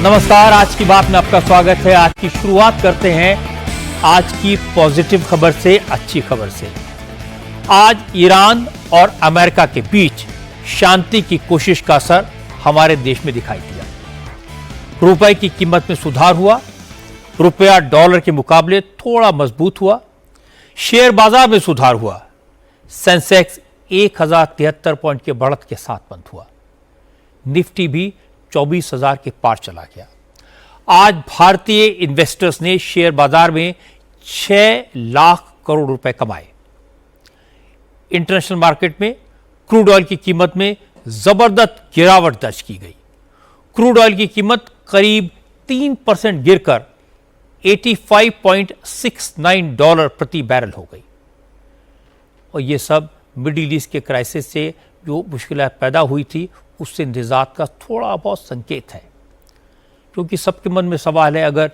नमस्कार, आज की बात में आपका स्वागत है। आज की शुरुआत करते हैं आज की पॉजिटिव खबर से, अच्छी खबर से। आज ईरान और अमेरिका के बीच शांति की कोशिश का असर हमारे देश में दिखाई दिया। रुपए की कीमत में सुधार हुआ, रुपया डॉलर के मुकाबले थोड़ा मजबूत हुआ, शेयर बाजार में सुधार हुआ, सेंसेक्स 1073 पॉइंट के बढ़त के साथ बंद हुआ, निफ्टी भी 24,000 के पार चला गया। आज भारतीय इन्वेस्टर्स ने शेयर बाजार में 6 लाख करोड़ रुपए कमाए। इंटरनेशनल मार्केट में क्रूड ऑयल की कीमत में जबरदस्त गिरावट दर्ज की गई। क्रूड ऑयल की कीमत करीब 3% गिरकर $85.69 प्रति बैरल हो गई। और यह सब मिडिल ईस्ट के क्राइसिस से जो मुश्किलें पैदा हुई थी उससे निजात का थोड़ा बहुत संकेत है, क्योंकि सबके मन में सवाल है, अगर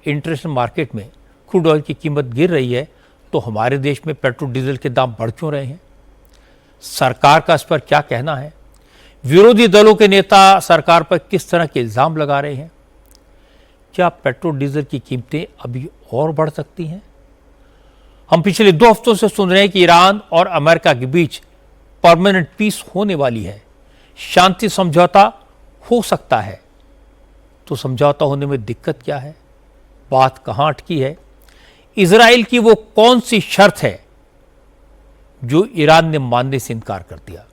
इंटरनेशनल मार्केट में क्रूड ऑयल की कीमत गिर रही है तो हमारे देश में पेट्रोल डीजल के दाम बढ़ क्यों रहे हैं? सरकार का इस पर क्या कहना है? विरोधी दलों के नेता सरकार पर किस तरह के इल्जाम लगा रहे हैं? क्या पेट्रोल डीजल की कीमतें अभी और बढ़ सकती हैं? हम पिछले 2 हफ्तों से सुन रहे हैं कि ईरान और अमेरिका के बीच परमानेंट पीस होने वाली है, शांति समझौता हो सकता है। तो समझौता होने में दिक्कत क्या है? बात कहां अटकी है? इजराइल की वो कौन सी शर्त है जो ईरान ने मानने से इनकार कर दिया?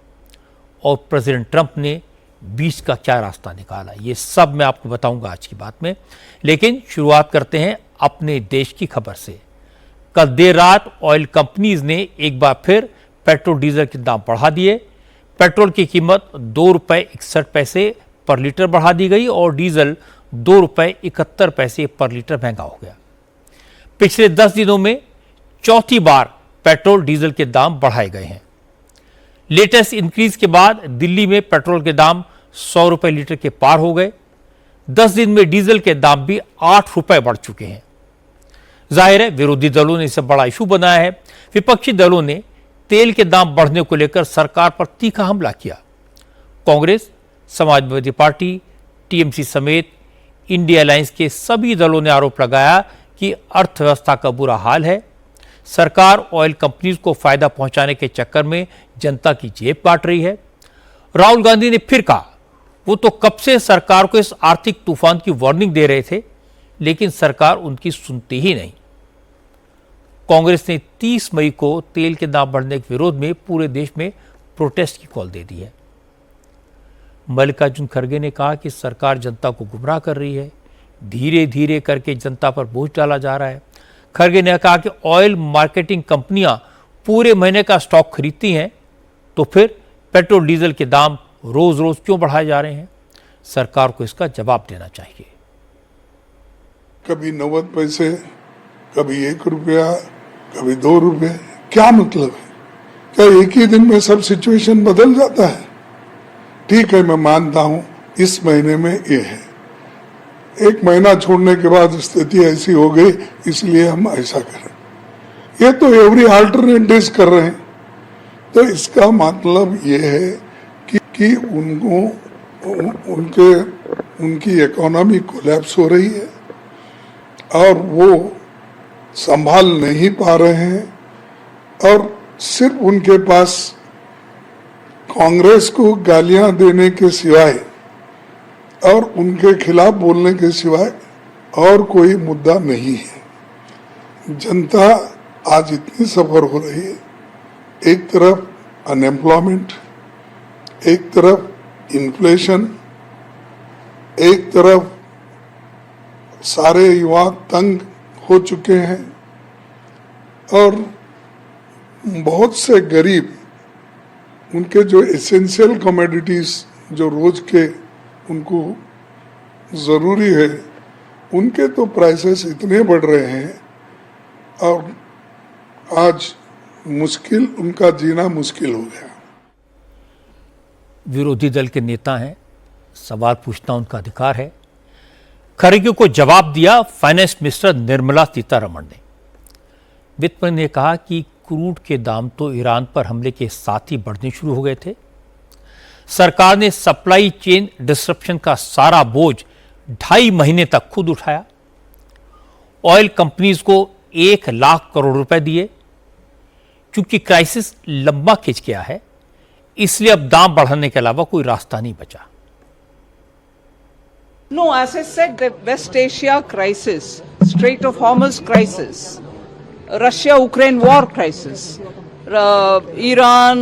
और प्रेसिडेंट ट्रंप ने बीच का क्या रास्ता निकाला? ये सब मैं आपको बताऊंगा आज की बात में, लेकिन शुरुआत करते हैं अपने देश की खबर से। कल देर रात ऑयल कंपनीज ने एक बार फिर पेट्रोल डीजल के दाम बढ़ा दिए। पेट्रोल की कीमत ₹2.61 पर लीटर बढ़ा दी गई और डीजल ₹2.71 पर लीटर महंगा हो गया। पिछले 10 दिनों में चौथी बार पेट्रोल डीजल के दाम बढ़ाए गए हैं। लेटेस्ट इंक्रीज के बाद दिल्ली में पेट्रोल के दाम ₹100 लीटर के पार हो गए। 10 दिन में डीजल के दाम भी ₹8 बढ़ चुके हैं। जाहिर है विरोधी दलों ने इसे बड़ा इशू बनाया है। विपक्षी दलों ने तेल के दाम बढ़ने को लेकर सरकार पर तीखा हमला किया। कांग्रेस, समाजवादी पार्टी, टीएमसी समेत इंडिया अलायंस के सभी दलों ने आरोप लगाया कि अर्थव्यवस्था का बुरा हाल है। सरकार ऑयल कंपनीज को फायदा पहुंचाने के चक्कर में जनता की जेब काट रही है। राहुल गांधी ने फिर कहा वो तो कब से सरकार को इस आर्थिक तूफान की वार्निंग दे रहे थे, लेकिन सरकार उनकी सुनती ही नहीं। कांग्रेस ने 30 मई को तेल के दाम बढ़ने के विरोध में पूरे देश में प्रोटेस्ट की कॉल दे दी है। मल्लिकार्जुन खड़गे ने कहा कि सरकार जनता को गुमराह कर रही है, धीरे धीरे करके जनता पर बोझ डाला जा रहा है। खड़गे ने कहा कि ऑयल मार्केटिंग कंपनियां पूरे महीने का स्टॉक खरीदती हैं, तो फिर पेट्रोल डीजल के दाम रोज रोज क्यों बढ़ाए जा रहे हैं? सरकार को इसका जवाब देना चाहिए। कभी 90 पैसे, कभी ₹1, कभी ₹2, क्या मतलब है? क्या एक ही दिन में सब सिचुएशन बदल जाता है? ठीक है, मैं मानता हूं इस महीने में ये है, एक महीना छोड़ने के बाद स्थिति ऐसी हो गई इसलिए हम ऐसा करें। ये तो एवरी अल्टरनेट डेज कर रहे हैं। तो इसका मतलब ये है कि उनकी इकोनॉमी कोलैप्स हो रही है और वो संभाल नहीं पा रहे हैं और सिर्फ उनके पास कांग्रेस को गालियां देने के सिवाय और उनके खिलाफ बोलने के सिवाय और कोई मुद्दा नहीं है। जनता आज इतनी सफर हो रही है, एक तरफ अनएम्प्लॉयमेंट, एक तरफ इन्फ्लेशन, एक तरफ सारे युवा तंग हो चुके हैं और बहुत से गरीब उनके जो एसेंशियल कमोडिटीज जो रोज के उनको ज़रूरी है, उनके तो प्राइसेस इतने बढ़ रहे हैं और आज उनका जीना मुश्किल हो गया। विरोधी दल के नेता हैं, सवाल पूछना उनका अधिकार है। खड़गे को जवाब दिया फाइनेंस मिनिस्टर निर्मला सीतारमण ने। वित्त मंत्री ने कहा कि क्रूड के दाम तो ईरान पर हमले के साथ ही बढ़ने शुरू हो गए थे। सरकार ने सप्लाई चेन डिसरप्शन का सारा बोझ 2.5 महीने तक खुद उठाया। ऑयल कंपनीज को 1 लाख करोड़ रुपए दिए। क्योंकि क्राइसिस लंबा खिंच गया है, इसलिए अब दाम बढ़ाने के अलावा कोई रास्ता नहीं बचा। No, as I said, the West Asia crisis, Strait of Hormuz crisis, Russia-Ukraine war crisis, Iran,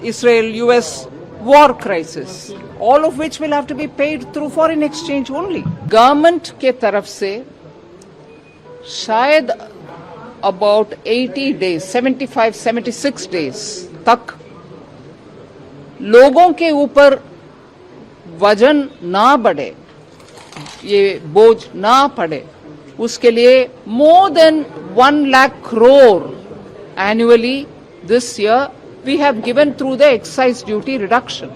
Israel, US war crisis, all of which will have to be paid through foreign exchange only. Government के तरफ से शायद about 80 days, 75-76 days तक लोगों के ऊपर वजन ना बढ़े, ये बोझ ना पड़े, उसके लिए more than 1 lakh crore annually this year we have given through the excise duty reduction.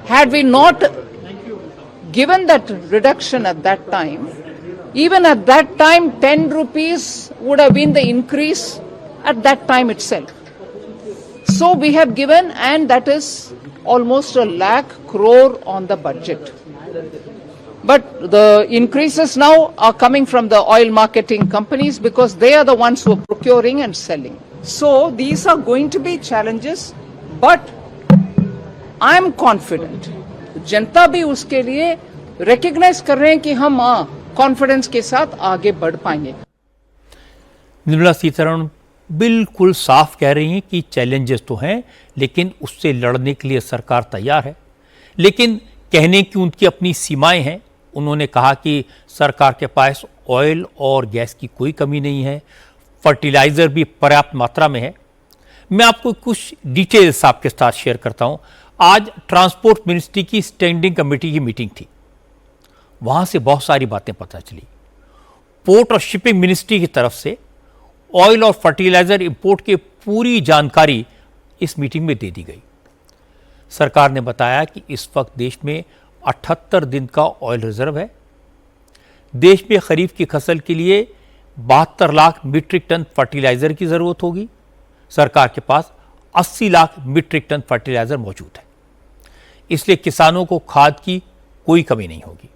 Had we not given that reduction at that time, even at that time 10 rupees would have been the increase at that time itself. So we have given, and that is almost 1 lakh crore on the budget. But the increases now are coming from the oil marketing companies because they are the ones who are procuring and selling. So these are going to be challenges, but I am confident. जनता भी उसके लिए recognize कर रहे हैं कि हम confidence के साथ आगे बढ़ पाएंगे। निर्मला सीतारमण बिल्कुल साफ कह रही हैं कि चैलेंजेस तो हैं, लेकिन उससे लड़ने के लिए सरकार तैयार है। लेकिन कहने की उनकी अपनी सीमाएं हैं। उन्होंने कहा कि सरकार के पास ऑयल और गैस की कोई कमी नहीं है, फर्टिलाइज़र भी पर्याप्त मात्रा में है। मैं आपको कुछ डिटेल्स आपके साथ शेयर करता हूं। आज ट्रांसपोर्ट मिनिस्ट्री की स्टैंडिंग कमेटी की मीटिंग थी, वहां से बहुत सारी बातें पता चली। पोर्ट और शिपिंग मिनिस्ट्री की तरफ से ऑयल और फर्टिलाइजर इंपोर्ट की पूरी जानकारी इस मीटिंग में दे दी गई। सरकार ने बताया कि इस वक्त देश में 78 दिन का ऑयल रिजर्व है। देश में खरीफ की फसल के लिए 72 लाख मीट्रिक टन फर्टिलाइजर की जरूरत होगी। सरकार के पास 80 लाख मीट्रिक टन फर्टिलाइजर मौजूद है, इसलिए किसानों को खाद की कोई कमी नहीं होगी।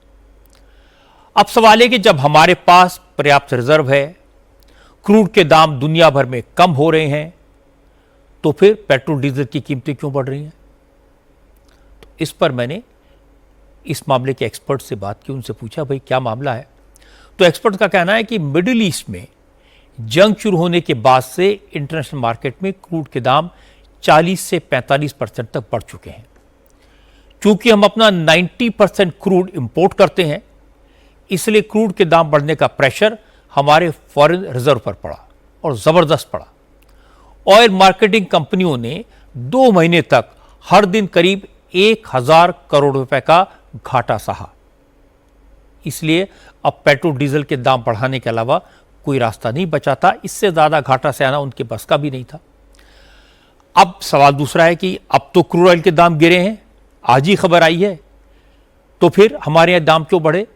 अब सवाल है कि जब हमारे पास पर्याप्त रिजर्व है, क्रूड के दाम दुनिया भर में कम हो रहे हैं, तो फिर पेट्रोल डीजल की कीमतें क्यों बढ़ रही हैं? तो इस पर मैंने इस मामले के एक्सपर्ट से बात की, उनसे पूछा भाई क्या मामला है। तो एक्सपर्ट का कहना है कि मिडिल ईस्ट में जंग शुरू होने के बाद से इंटरनेशनल मार्केट में क्रूड के दाम 40 से 45% तक बढ़ चुके हैं। चूंकि हम अपना 90% क्रूड इंपोर्ट करते हैं, इसलिए क्रूड के दाम बढ़ने का प्रेशर हमारे फॉरेन रिजर्व पर पड़ा और जबरदस्त पड़ा। ऑयल मार्केटिंग कंपनियों ने 2 महीने तक हर दिन करीब 1000 करोड़ रुपए का घाटा सहा। इसलिए अब पेट्रोल डीजल के दाम बढ़ाने के अलावा कोई रास्ता नहीं बचा था। इससे ज्यादा घाटा सहना उनके बस का भी नहीं था। अब सवाल दूसरा है कि अब तो क्रूड ऑयल के दाम गिरे हैं, आज ही खबर आई है, तो फिर हमारे यहां दाम क्यों बढ़े?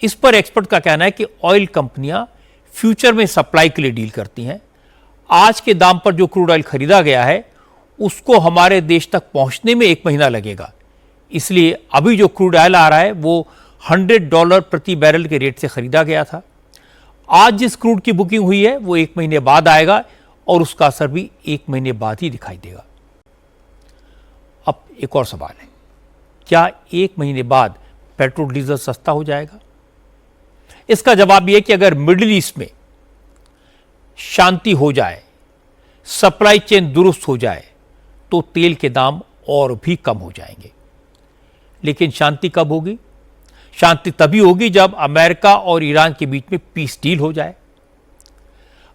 इस पर एक्सपर्ट का कहना है कि ऑयल कंपनियां फ्यूचर में सप्लाई के लिए डील करती हैं। आज के दाम पर जो क्रूड ऑयल खरीदा गया है, उसको हमारे देश तक पहुंचने में 1 महीना लगेगा। इसलिए अभी जो क्रूड ऑयल आ रहा है वो $100 प्रति बैरल के रेट से खरीदा गया था। आज जिस क्रूड की बुकिंग हुई है वो 1 महीने बाद आएगा और उसका असर भी 1 महीने बाद ही दिखाई देगा। अब एक और सवाल है, क्या 1 महीने बाद पेट्रोल डीजल सस्ता हो जाएगा? इसका जवाब यह कि अगर मिडिल ईस्ट में शांति हो जाए, सप्लाई चेन दुरुस्त हो जाए, तो तेल के दाम और भी कम हो जाएंगे। लेकिन शांति कब होगी? शांति तभी होगी जब अमेरिका और ईरान के बीच में पीस डील हो जाए।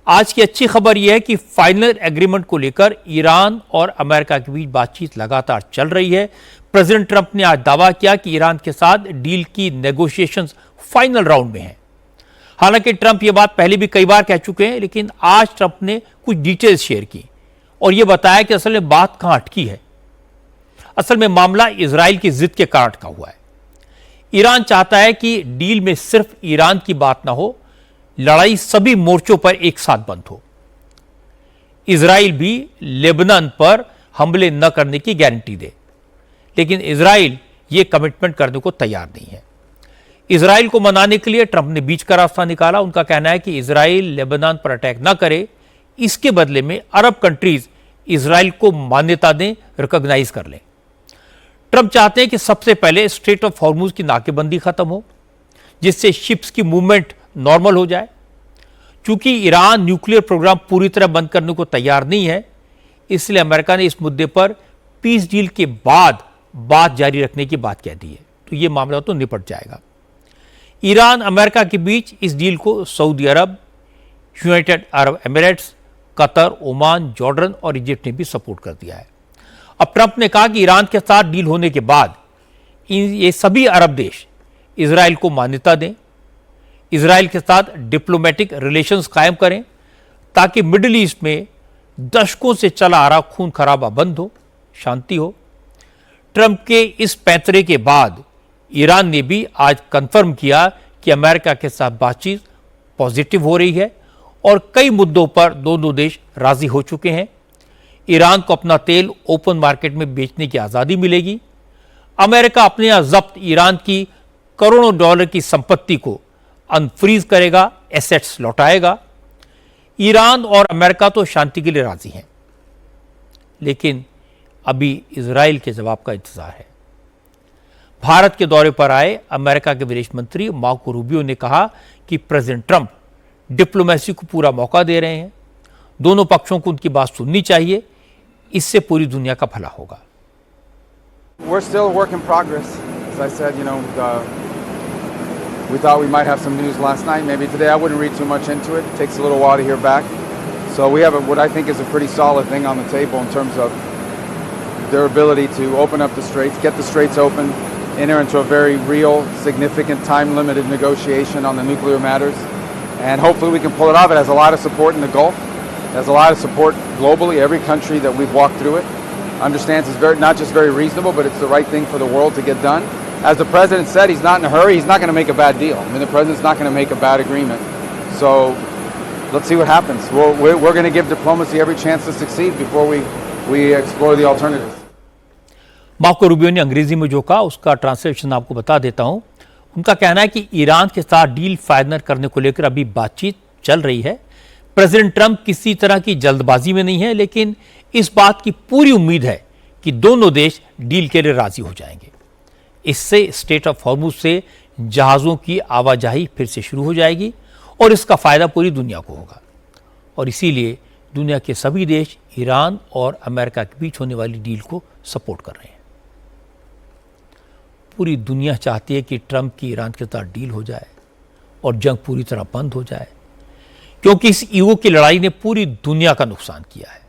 आज की अच्छी खबर यह है कि फाइनल एग्रीमेंट को लेकर ईरान और अमेरिका के बीच बातचीत लगातार चल रही है। प्रेसिडेंट ट्रंप ने आज दावा किया कि ईरान के साथ डील की नेगोशिएशंस फाइनल राउंड में हैं। हालांकि ट्रंप ये बात पहले भी कई बार कह चुके हैं, लेकिन आज ट्रंप ने कुछ डिटेल्स शेयर की और यह बताया कि असल में बात कहां अटकी है। असल में मामला इजराइल की जिद के कारण अटका हुआ है। ईरान चाहता है कि डील में सिर्फ ईरान की बात ना हो, लड़ाई सभी मोर्चों पर एक साथ बंद हो। इजराइल भी लेबनान पर हमले न करने की गारंटी दे, लेकिन इजराइल यह कमिटमेंट करने को तैयार नहीं है। इजराइल को मनाने के लिए ट्रंप ने बीच का रास्ता निकाला। उनका कहना है कि इजराइल लेबनान पर अटैक ना करे, इसके बदले में अरब कंट्रीज इजराइल को मान्यता दें, रिकॉग्नाइज कर लें। ट्रंप चाहते हैं कि सबसे पहले स्ट्रेट ऑफ हॉर्मुज की नाकेबंदी खत्म हो, जिससे शिप्स की मूवमेंट नॉर्मल हो जाए। चूंकि ईरान न्यूक्लियर प्रोग्राम पूरी तरह बंद करने को तैयार नहीं है, इसलिए अमेरिका ने इस मुद्दे पर पीस डील के बाद बात जारी रखने की बात कह दी है। तो यह मामला तो निपट जाएगा। ईरान अमेरिका के बीच इस डील को Saudi Arab, United Arab Emirates, Qatar, Oman, Jordan और इजिप्ट ने भी सपोर्ट कर दिया है। अब ट्रंप ने कहा कि ईरान के साथ डील होने के बाद ये सभी अरब देश इजराइल को मान्यता दें, इजराइल के साथ डिप्लोमेटिक रिलेशंस कायम करें, ताकि मिडिल ईस्ट में दशकों से चला आ रहा खून खराबा बंद हो, शांति हो। ट्रंप के इस पैंतरे के बाद ईरान ने भी आज कंफर्म किया कि अमेरिका के साथ बातचीत पॉजिटिव हो रही है और कई मुद्दों पर दोनों देश राजी हो चुके हैं। ईरान को अपना तेल ओपन मार्केट में बेचने की आज़ादी मिलेगी। अमेरिका अपने यहां जब्त ईरान की करोड़ों डॉलर की संपत्ति को अनफ्रीज करेगा, एसेट्स लौटाएगा। ईरान और अमेरिका तो शांति के लिए राजी हैं, लेकिन अभी इजराइल के जवाब का इंतजार है। भारत के दौरे पर आए अमेरिका के विदेश मंत्री मार्को रूबियो ने कहा कि प्रेसिडेंट ट्रंप डिप्लोमेसी को पूरा मौका दे रहे हैं, दोनों पक्षों को उनकी बात सुननी चाहिए, इससे पूरी दुनिया का भला होगा। We're still a work in progress. As I said, we thought we might have some news last night. Maybe today. I wouldn't read too much into it. It takes a little while to hear back. So we have what I think is a pretty solid thing on the table in terms of their ability to open up the straits, get the straits open, enter into a very real, significant, time-limited negotiation on the nuclear matters. And hopefully we can pull it off. It has a lot of support in the Gulf. It has a lot of support globally. Every country that we've walked through it understands it's not just very reasonable, but it's the right thing for the world to get done. As the president said, he's not in a hurry. He's not going to make a bad deal. I mean, the president's not going to make a bad agreement. So let's see what happens. We're going to give diplomacy every chance to succeed before we explore the alternatives. Marco Rubio ने अंग्रेजी में जो कहा उसका translation आपको बता देता हूं। उनका कहना है कि ईरान के साथ डील फाइनल करने को लेकर अभी बातचीत चल रही है। प्रेसिडेंट ट्रंप किसी तरह की जल्दबाजी में नहीं है, लेकिन इस बात की पूरी उम्मीद है कि दोनों देश डील के लिए राजी हो जाएंगे। इससे स्ट्रेट ऑफ हॉर्मुज से जहाज़ों की आवाजाही फिर से शुरू हो जाएगी और इसका फायदा पूरी दुनिया को होगा। और इसीलिए दुनिया के सभी देश ईरान और अमेरिका के बीच होने वाली डील को सपोर्ट कर रहे हैं। पूरी दुनिया चाहती है कि ट्रंप की ईरान के साथ डील हो जाए और जंग पूरी तरह बंद हो जाए, क्योंकि इस ईगो की लड़ाई ने पूरी दुनिया का नुकसान किया है।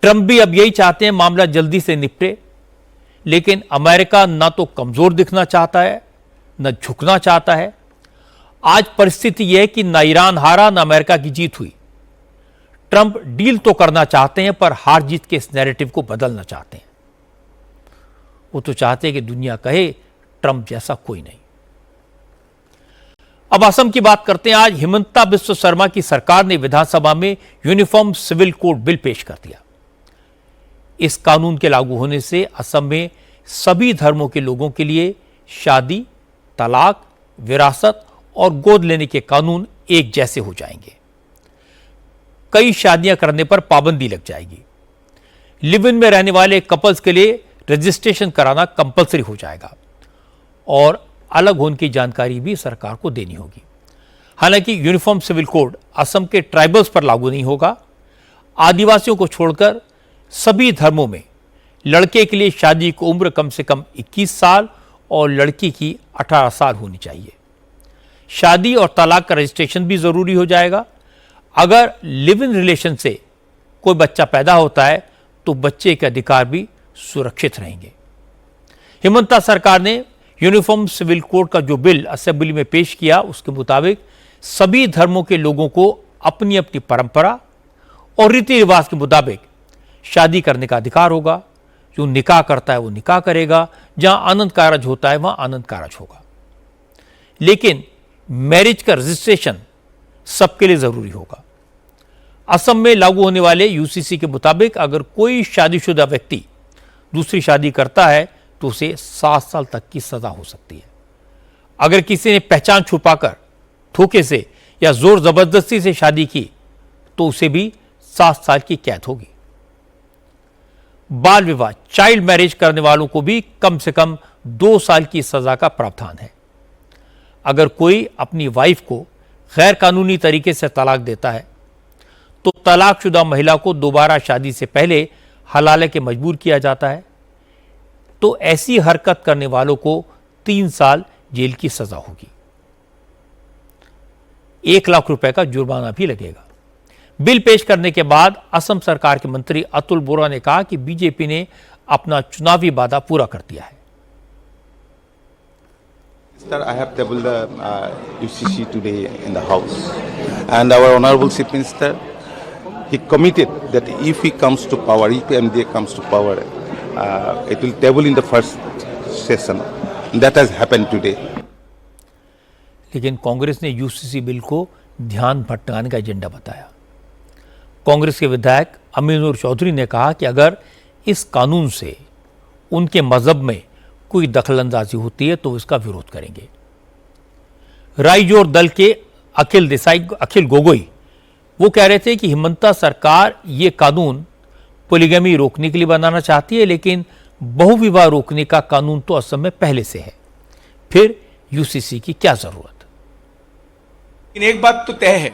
ट्रंप भी अब यही चाहते हैं मामला जल्दी से निपटे, लेकिन अमेरिका ना तो कमजोर दिखना चाहता है, न झुकना चाहता है। आज परिस्थिति यह है कि ना ईरान हारा, ना अमेरिका की जीत हुई। ट्रंप डील तो करना चाहते हैं, पर हार जीत के इस नैरेटिव को बदलना चाहते हैं। वो तो चाहते हैं कि दुनिया कहे ट्रंप जैसा कोई नहीं। अब असम की बात करते हैं। आज हिमंता बिस्व शर्मा की सरकार ने विधानसभा में यूनिफॉर्म सिविल कोड बिल पेश कर दिया। इस कानून के लागू होने से असम में सभी धर्मों के लोगों के लिए शादी, तलाक, विरासत और गोद लेने के कानून एक जैसे हो जाएंगे। कई शादियां करने पर पाबंदी लग जाएगी। लिव इन में रहने वाले कपल्स के लिए रजिस्ट्रेशन कराना कंपलसरी हो जाएगा और अलग होने की जानकारी भी सरकार को देनी होगी। हालांकि यूनिफॉर्म सिविल कोड असम के ट्राइबल्स पर लागू नहीं होगा। आदिवासियों को छोड़कर सभी धर्मों में लड़के के लिए शादी की उम्र कम से कम 21 साल और लड़की की 18 साल होनी चाहिए। शादी और तलाक का रजिस्ट्रेशन भी जरूरी हो जाएगा। अगर लिव इन रिलेशन से कोई बच्चा पैदा होता है तो बच्चे के अधिकार भी सुरक्षित रहेंगे। हिमंता सरकार ने यूनिफॉर्म सिविल कोड का जो बिल असेंबली में पेश किया, उसके मुताबिक सभी धर्मों के लोगों को अपनी अपनी परंपरा और रीति रिवाज के मुताबिक शादी करने का अधिकार होगा। जो निकाह करता है वो निकाह करेगा, जहां आनंद कारज होता है वहां आनंद कारज होगा। लेकिन मैरिज का रजिस्ट्रेशन सबके लिए जरूरी होगा। असम में लागू होने वाले यूसीसी के मुताबिक अगर कोई शादीशुदा व्यक्ति दूसरी शादी करता है तो उसे 7 साल तक की सजा हो सकती है। अगर किसी ने पहचान छुपाकर धोखे से या जोर जबरदस्ती से शादी की तो उसे भी 7 साल की कैद होगी। बाल विवाह चाइल्ड मैरिज करने वालों को भी कम से कम 2 साल की सजा का प्रावधान है। अगर कोई अपनी वाइफ को गैर कानूनी तरीके से तलाक देता है तो तलाकशुदा महिला को दोबारा शादी से पहले हलाले के मजबूर किया जाता है, तो ऐसी हरकत करने वालों को 3 साल जेल की सजा होगी, 1 लाख रुपए का जुर्माना भी लगेगा। बिल पेश करने के बाद असम सरकार के मंत्री अतुल बोरा ने कहा कि बीजेपी ने अपना चुनावी वादा पूरा कर दिया है। Sir, I have tabled the UCC today in the House, and our Honorable Chief Minister, he committed that if he comes to power, if MDA comes to power, it will table in the first session. That has happened today. लेकिन कांग्रेस ने UCC bill को ध्यान भटकाने का agenda बताया। कांग्रेस के विधायक अमीनुर चौधरी ने कहा कि अगर इस कानून से उनके मजहब में कोई दखलंदाजी होती है तो इसका विरोध करेंगे। राइजोर दल के अखिल गोगोई वो कह रहे थे कि हिमंता सरकार ये कानून पोलीगमी रोकने के लिए बनाना चाहती है, लेकिन बहुविवाह रोकने का कानून तो असम में पहले से है, फिर यूसीसी की क्या जरूरत। लेकिन एक बात तो तय है,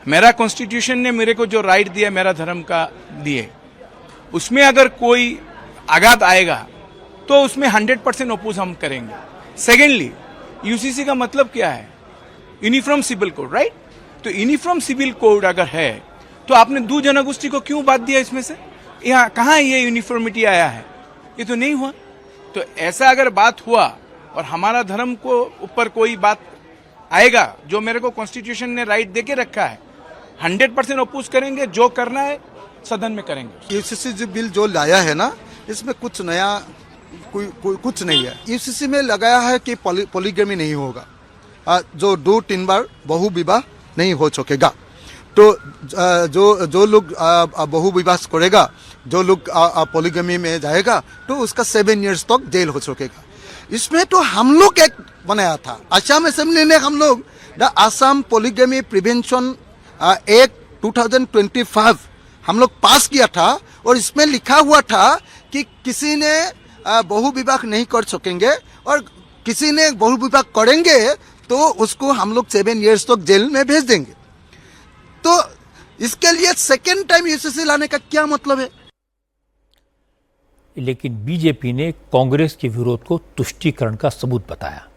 मेरा कॉन्स्टिट्यूशन ने मेरे को जो राइट दिया मेरा धर्म का दिए, उसमें अगर कोई आघात आएगा तो उसमें 100% अपोज हम करेंगे। सेकेंडली, यूसीसी का मतलब क्या है? Uniform civil code, right? तो यूनिफॉर्म सिविल कोड अगर है तो आपने 2 जनगोष्ठी को क्यों बात दिया इसमें से? यहाँ कहाँ ये यूनिफॉर्मिटी आया है? ये तो नहीं हुआ। तो ऐसा अगर बात हुआ और हमारा धर्म को ऊपर कोई बात आएगा जो मेरे को कॉन्स्टिट्यूशन ने राइट देके रखा है, 100% अपोज करेंगे। जो करना है सदन में करेंगे। यूसीसी जो बिल जो लाया है ना, इसमें कुछ नया कुछ नहीं है। यूसीसी में लगाया है कि पॉलीगमी नहीं होगा, जो 2-3 बार बहु विवाह नहीं हो सकेगा। तो जो लोग बहु विवाह करेगा, जो लोग पॉलीगमी में जाएगा तो उसका 7 इयर्स तक जेल हो सकेगा। इसमें तो हम लोग एक बनाया था, असम असेंबली ने हम लोग the Assam polygamy prevention act 2025 हम लोग पास किया था, और इसमें लिखा हुआ था कि किसी ने बहु विवाह नहीं कर सकेंगे और किसी ने बहु विवाह करेंगे तो उसको हम लोग 7 इयर्स तक जेल में भेज देंगे। तो इसके लिए सेकेंड टाइम यूसीसी लाने का क्या मतलब है? लेकिन बीजेपी ने कांग्रेस के विरोध को तुष्टीकरण का सबूत बताया।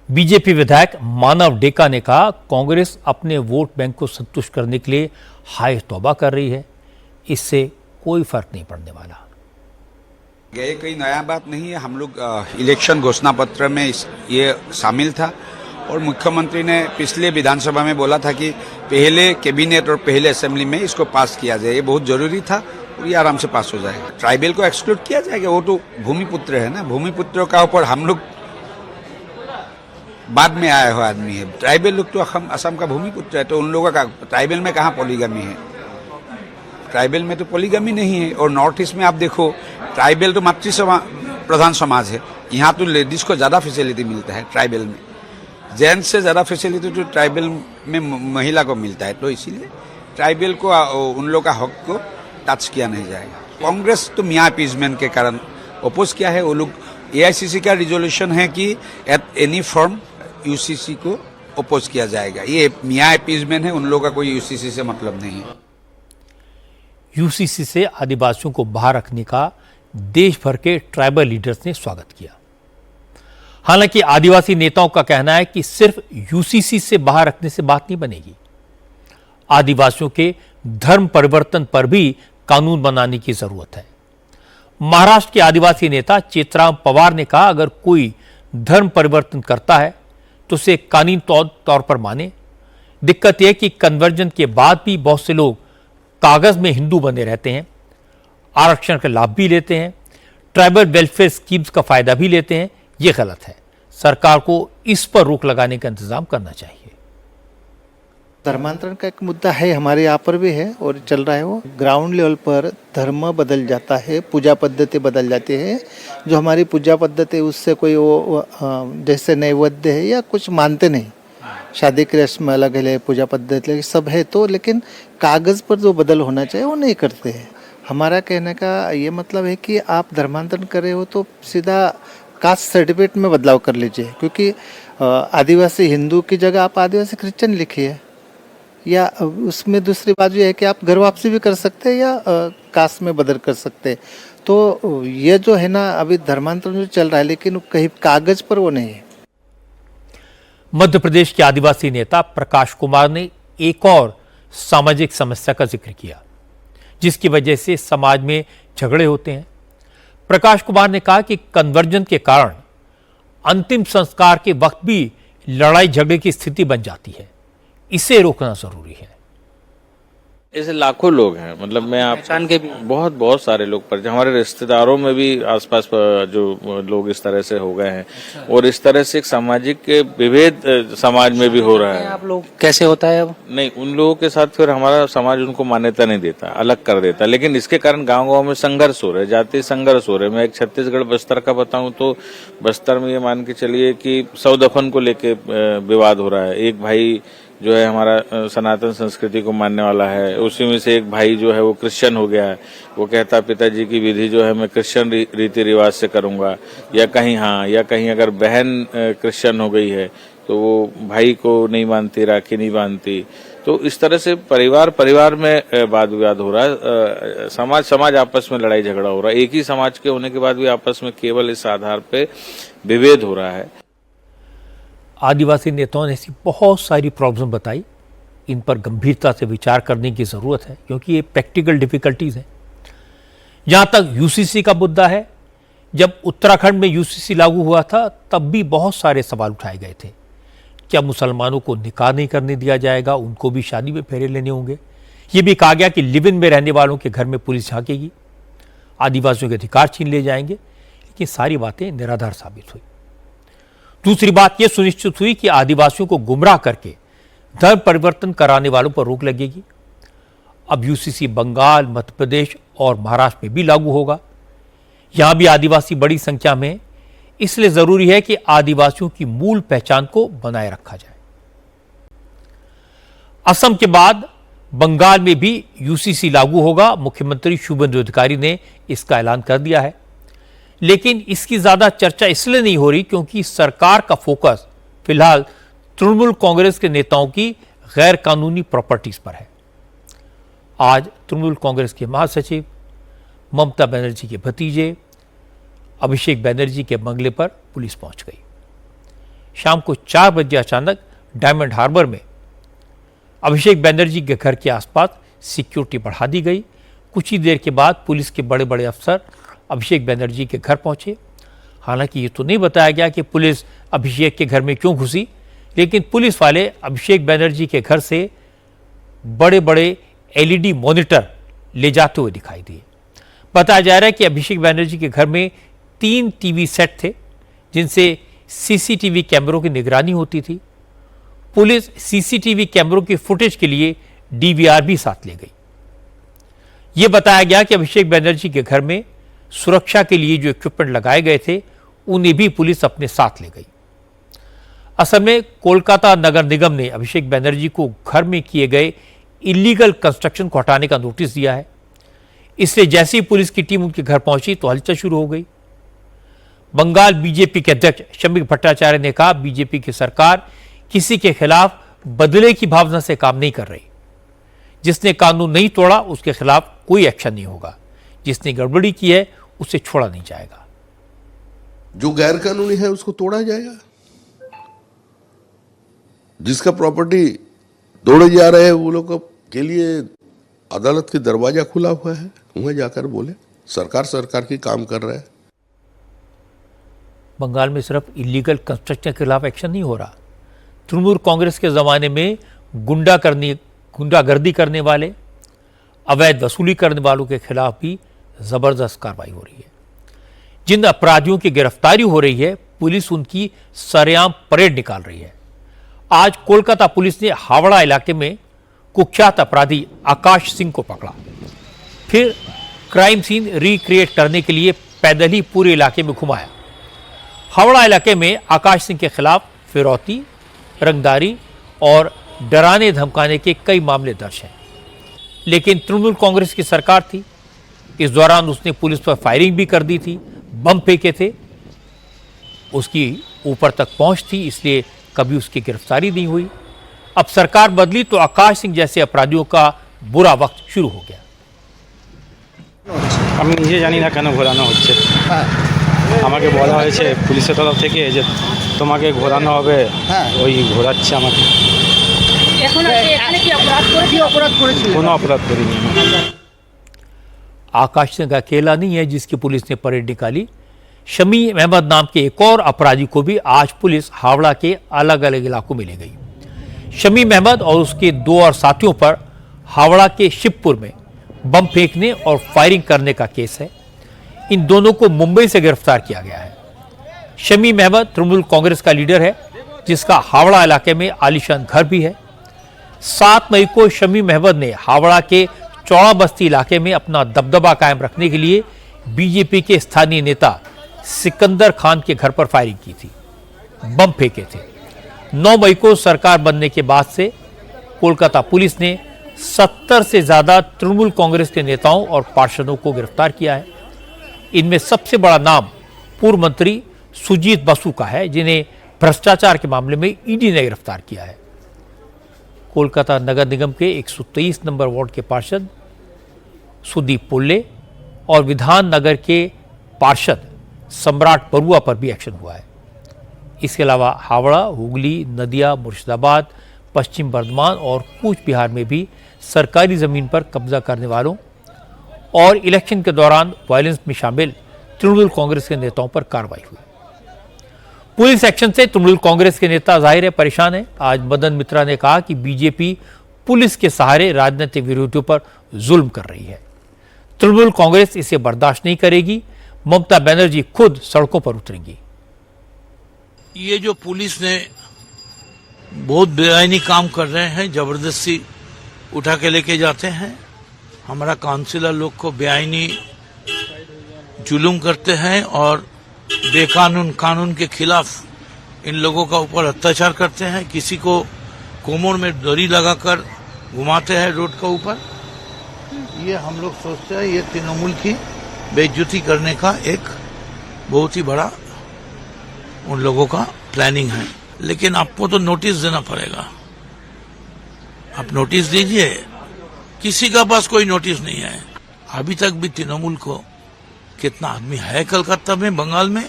बीजेपी विधायक मानव डेका ने कहा, कांग्रेस अपने वोट बैंक को संतुष्ट करने के लिए हाय तौबा कर रही है, इससे कोई फर्क नहीं पड़ने वाला। ये कोई नया बात नहीं है। हम लोग इलेक्शन घोषणा पत्र में ये शामिल था, और मुख्यमंत्री ने पिछले विधानसभा में बोला था कि पहले कैबिनेट और पहले असेंबली में इसको पास किया जाए। ये बहुत जरूरी था और ये आराम से पास हो जाएगा। ट्राइबल को एक्सक्लूड किया जाएगा, वो तो भूमिपुत्र है ना। भूमिपुत्रों का ऊपर हम लोग बाद में आया हुआ आदमी है। ट्राइबल लोग तो असम का भूमिपुत्र है, तो उन लोगों का ट्राइबल में कहाँ पॉलीगमी है? ट्राइबल में तो पॉलीगमी नहीं है। और नॉर्थ ईस्ट में आप देखो, ट्राइबल तो मातृ प्रधान समाज है, यहाँ तो लेडीज को ज्यादा फैसिलिटी मिलता है। ट्राइबल में जेंट्स से ज्यादा फैसिलिटी तो ट्राइबल में महिला को मिलता है, तो इसीलिए ट्राइबल को उन लोगों का हक को टच किया नहीं जाएगा। कांग्रेस तो मियाँ अपीजमेंट के कारण अपोज किया है। वो लोग एआईसीसी का रिजोल्यूशन है कि एट एनी फॉर्म यूसीसी को अपोज किया जाएगा। ये मियाँ अपीजमेंट है, उन लोगों का कोई यूसीसी से मतलब नहीं है। यूसीसी से आदिवासियों को बाहर रखने का देश भर के ट्राइबल लीडर्स ने स्वागत किया। हालांकि आदिवासी नेताओं का कहना है कि सिर्फ यूसीसी से बाहर रखने से बात नहीं बनेगी, आदिवासियों के धर्म परिवर्तन पर भी कानून बनाने की जरूरत है। महाराष्ट्र के आदिवासी नेता चेतराम पवार ने कहा, अगर कोई धर्म परिवर्तन करता है तो उसे कानूनी तौर पर माने। दिक्कत यह कि कन्वर्जन के बाद भी बहुत से लोग कागज में हिंदू बने रहते हैं, आरक्षण का लाभ भी लेते हैं, ट्राइबल वेलफेयर स्कीम्स का फायदा भी लेते हैं। यह गलत है। सरकार को इस पर रोक लगाने का इंतजाम करना चाहिए। धर्मांतरण का एक मुद्दा है, हमारे यहाँ पर भी है और चल रहा है। वो ग्राउंड लेवल पर धर्म बदल जाता है, पूजा पद्धति बदल जाती है। जो हमारी पूजा पद्धति उससे कोई वो जैसे नैवेद्य है या कुछ मानते नहीं, शादी की रस्म अलग है, पूजा पद्धति सब है, तो लेकिन कागज़ पर जो बदल होना चाहिए वो नहीं करते हैं। हमारा कहने का ये मतलब है कि आप धर्मांतरण कर रहे हो तो सीधा कास्ट सर्टिफिकेट में बदलाव कर लीजिए, क्योंकि आदिवासी हिंदू की जगह आप आदिवासी क्रिश्चियन लिखिए, या उसमें दूसरी बात ये है कि आप घर वापसी भी कर सकते हैं या कास्ट में बदल कर सकते हैं। तो ये जो है ना अभी धर्मांतरण जो चल रहा है, लेकिन कहीं कागज पर वो नहीं है। मध्य प्रदेश के आदिवासी नेता प्रकाश कुमार ने एक और सामाजिक समस्या का जिक्र किया जिसकी वजह से समाज में झगड़े होते हैं। प्रकाश कुमार ने कहा कि कन्वर्जन के कारण अंतिम संस्कार के वक्त भी लड़ाई झगड़े की स्थिति बन जाती है, इसे रोकना जरूरी है। ऐसे लाखों लोग हैं, मतलब मैं आप पहचान के भी बहुत सारे लोग पर हमारे रिश्तेदारों में भी आसपास जो लोग इस तरह से हो गए हैं और इस तरह से एक सामाजिक विभेद समाज में भी हो रहा है। आप लोग कैसे होता है अब? नहीं, उन लोगों के साथ फिर हमारा समाज उनको मान्यता नहीं देता, अलग कर देता, लेकिन इसके कारण गांव-गांव में संघर्ष हो रहे, जातीय संघर्ष हो रहे। मैं एक छत्तीसगढ़ बस्तर का बताऊं तो बस्तर में ये मान के चलिए कि सौ दफन को लेके विवाद हो रहा है। एक भाई जो है हमारा सनातन संस्कृति को मानने वाला है, उसी में से एक भाई जो है वो क्रिश्चियन हो गया है। वो कहता पिताजी की विधि जो है मैं क्रिश्चियन रीति रिवाज से करूंगा, या कहीं अगर बहन क्रिश्चियन हो गई है तो वो भाई को नहीं मानती, राखी नहीं बांधती। तो इस तरह से परिवार में वाद विवाद हो रहा है, समाज आपस में लड़ाई झगड़ा हो रहा है। एक ही समाज के होने के बाद भी आपस में केवल इस आधार पे विभेद हो रहा है। आदिवासी नेताओं ने ऐसी बहुत सारी प्रॉब्लम बताई, इन पर गंभीरता से विचार करने की ज़रूरत है क्योंकि ये प्रैक्टिकल डिफिकल्टीज़ हैं। जहाँ तक यूसीसी का मुद्दा है, जब उत्तराखंड में यूसीसी लागू हुआ था तब भी बहुत सारे सवाल उठाए गए थे। क्या मुसलमानों को निकाह नहीं करने दिया जाएगा, उनको भी शादी में फेरे लेने होंगे। ये भी कहा गया कि लिव इन में रहने वालों के घर में पुलिस झांकेगी, आदिवासियों के अधिकार छीन ले जाएंगे, लेकिन सारी बातें निराधार साबित हुई। दूसरी बात यह सुनिश्चित हुई कि आदिवासियों को गुमराह करके धर्म परिवर्तन कराने वालों पर रोक लगेगी। अब यूसीसी बंगाल, मध्य प्रदेश और महाराष्ट्र में भी लागू होगा। यहां भी आदिवासी बड़ी संख्या में है, इसलिए जरूरी है कि आदिवासियों की मूल पहचान को बनाए रखा जाए। असम के बाद बंगाल में भी यूसीसी लागू होगा। मुख्यमंत्री शुभेंदु अधिकारी ने इसका ऐलान कर दिया है, लेकिन इसकी ज्यादा चर्चा इसलिए नहीं हो रही क्योंकि सरकार का फोकस फिलहाल तृणमूल कांग्रेस के नेताओं की गैर कानूनी प्रॉपर्टीज पर है। आज तृणमूल कांग्रेस के महासचिव, ममता बनर्जी के भतीजे अभिषेक बनर्जी के बंगले पर पुलिस पहुंच गई। शाम को 4 बजे अचानक डायमंड हार्बर में अभिषेक बनर्जी के घर के आसपास सिक्योरिटी बढ़ा दी गई। कुछ ही देर के बाद पुलिस के बड़े बड़े अफसर अभिषेक बनर्जी के घर पहुंचे। हालांकि ये तो नहीं बताया गया कि पुलिस अभिषेक के घर में क्यों घुसी, लेकिन पुलिस वाले अभिषेक बनर्जी के घर से बड़े बड़े एलईडी मॉनिटर ले जाते हुए दिखाई दिए। बताया जा रहा है कि अभिषेक बनर्जी के घर में 3 टीवी सेट थे जिनसे सीसीटीवी कैमरों की निगरानी होती थी। पुलिस सीसीटीवी कैमरों की फुटेज के लिए डीवीआर भी साथ ले गई। यह बताया गया कि अभिषेक बनर्जी के घर में सुरक्षा के लिए जो इक्विपमेंट लगाए गए थे उन्हें भी पुलिस अपने साथ ले गई। असल में कोलकाता नगर निगम ने अभिषेक बनर्जी को घर में किए गए इलीगल कंस्ट्रक्शन को हटाने का नोटिस दिया है। इसलिए जैसे ही पुलिस की टीम उनके घर पहुंची तो हलचल शुरू हो गई। बंगाल बीजेपी के अध्यक्ष शमीक भट्टाचार्य ने कहा, बीजेपी की सरकार किसी के खिलाफ बदले की भावना से काम नहीं कर रही। जिसने कानून नहीं तोड़ा उसके खिलाफ कोई एक्शन नहीं होगा, जिसने गड़बड़ी की है उसे छोड़ा नहीं जाएगा। जो गैर कानूनी है उसको तोड़ा जाएगा, जिसका प्रॉपर्टी तोड़े जा रहे हैं वो लोग के लिए अदालत के दरवाजा खुला हुआ है, वहां जाकर बोले सरकार की काम कर रहा है। बंगाल में सिर्फ इलीगल कंस्ट्रक्शन के खिलाफ एक्शन नहीं हो रहा, तृणमूल कांग्रेस के जमाने में गुंडागर्दी करने वाले, अवैध वसूली करने वालों के खिलाफ भी जबरदस्त कार्रवाई हो रही है। जिन अपराधियों की गिरफ्तारी हो रही है, पुलिस उनकी सरेआम परेड निकाल रही है। आज कोलकाता पुलिस ने हावड़ा इलाके में कुख्यात अपराधी आकाश सिंह को पकड़ा। फिर क्राइम सीन रिक्रिएट करने के लिए पैदल ही पूरे इलाके में घुमाया। हावड़ा इलाके में आकाश सिंह के खिलाफ फिरौती, रंगदारी और डराने धमकाने के कई मामले दर्ज हैं। लेकिन तृणमूल कांग्रेस की सरकार थी, इस दौरान उसने पुलिस पर फायरिंग भी कर दी थी, बम फेंके थे। उसकी ऊपर तक पहुंच थी, इसलिए कभी उसकी गिरफ्तारी नहीं हुई। अब सरकार बदली तो आकाश सिंह जैसे अपराधियों का बुरा वक्त शुरू हो गया। আমি নিজে জানি না কেন ঘোরানো হচ্ছে। আমাকে বলা হয়েছে পুলিশের তরফ থেকে যে তোমাকে ঘোরানো হবে, ওই ঘোরাচ্ছে আমাকে। কোনো অপরাধ করিনি। आकाश सिंह अकेला नहीं है जिसकी पुलिस ने परेड निकाली। शमी अहमद नाम के एक और अपराधी को भी आज पुलिस हावड़ा के अलग अलग इलाकों में ले गई। शमी अहमद और उसके 2 और साथियों पर हावड़ा के शिवपुर में बम फेंकने और फायरिंग करने का केस है। इन दोनों को मुंबई से गिरफ्तार किया गया है। शमी अहमद तृणमूल कांग्रेस का लीडर है, जिसका हावड़ा इलाके में आलीशान घर भी है। 7 मई को शमी अहमद ने हावड़ा के चौड़ा बस्ती इलाके में अपना दबदबा कायम रखने के लिए बीजेपी के स्थानीय नेता सिकंदर खान के घर पर फायरिंग की थी, बम फेंके थे। 9 मई को सरकार बनने के बाद से कोलकाता पुलिस ने 70 से ज्यादा तृणमूल कांग्रेस के नेताओं और पार्षदों को गिरफ्तार किया है। इनमें सबसे बड़ा नाम पूर्व मंत्री सुजीत बसु का है, जिन्हें भ्रष्टाचार के मामले में ईडी ने गिरफ्तार किया है। कोलकाता नगर निगम के 123 नंबर वार्ड के पार्षद सुदीप पुल्ले और विधान नगर के पार्षद सम्राट बरुआ पर भी एक्शन हुआ है। इसके अलावा हावड़ा, हुगली, नदिया, मुर्शिदाबाद, पश्चिम बर्धमान और कूच बिहार में भी सरकारी जमीन पर कब्जा करने वालों और इलेक्शन के दौरान वायलेंस में शामिल तृणमूल कांग्रेस के नेताओं पर कार्रवाई हुई। पुलिस एक्शन से तृणमूल कांग्रेस के नेता जाहिर है परेशान है। आज मदन मित्रा ने कहा कि बीजेपी पुलिस के सहारे राजनीतिक विरोधियों पर जुल्म कर रही है। तृणमूल कांग्रेस इसे बर्दाश्त नहीं करेगी। ममता बनर्जी खुद सड़कों पर उतरेंगी। ये जो पुलिस ने बहुत बेआईनी काम कर रहे हैं, जबरदस्ती उठा के लेके जाते हैं, हमारा काउंसिलर लोग को बेआईनी जुलूम करते हैं और बेकानून कानून के खिलाफ इन लोगों का ऊपर अत्याचार करते हैं। किसी को कोमर में दरी लगाकर घुमाते हैं रोड के ऊपर। ये हम लोग सोचते हैं ये तृणमूल की बेइज्जती करने का एक बहुत ही बड़ा उन लोगों का प्लानिंग है। लेकिन आपको तो नोटिस देना पड़ेगा। आप नोटिस दीजिए, किसी का पास कोई नोटिस नहीं है। अभी तक भी तृणमूल को कितना आदमी है कलकत्ता में, बंगाल में,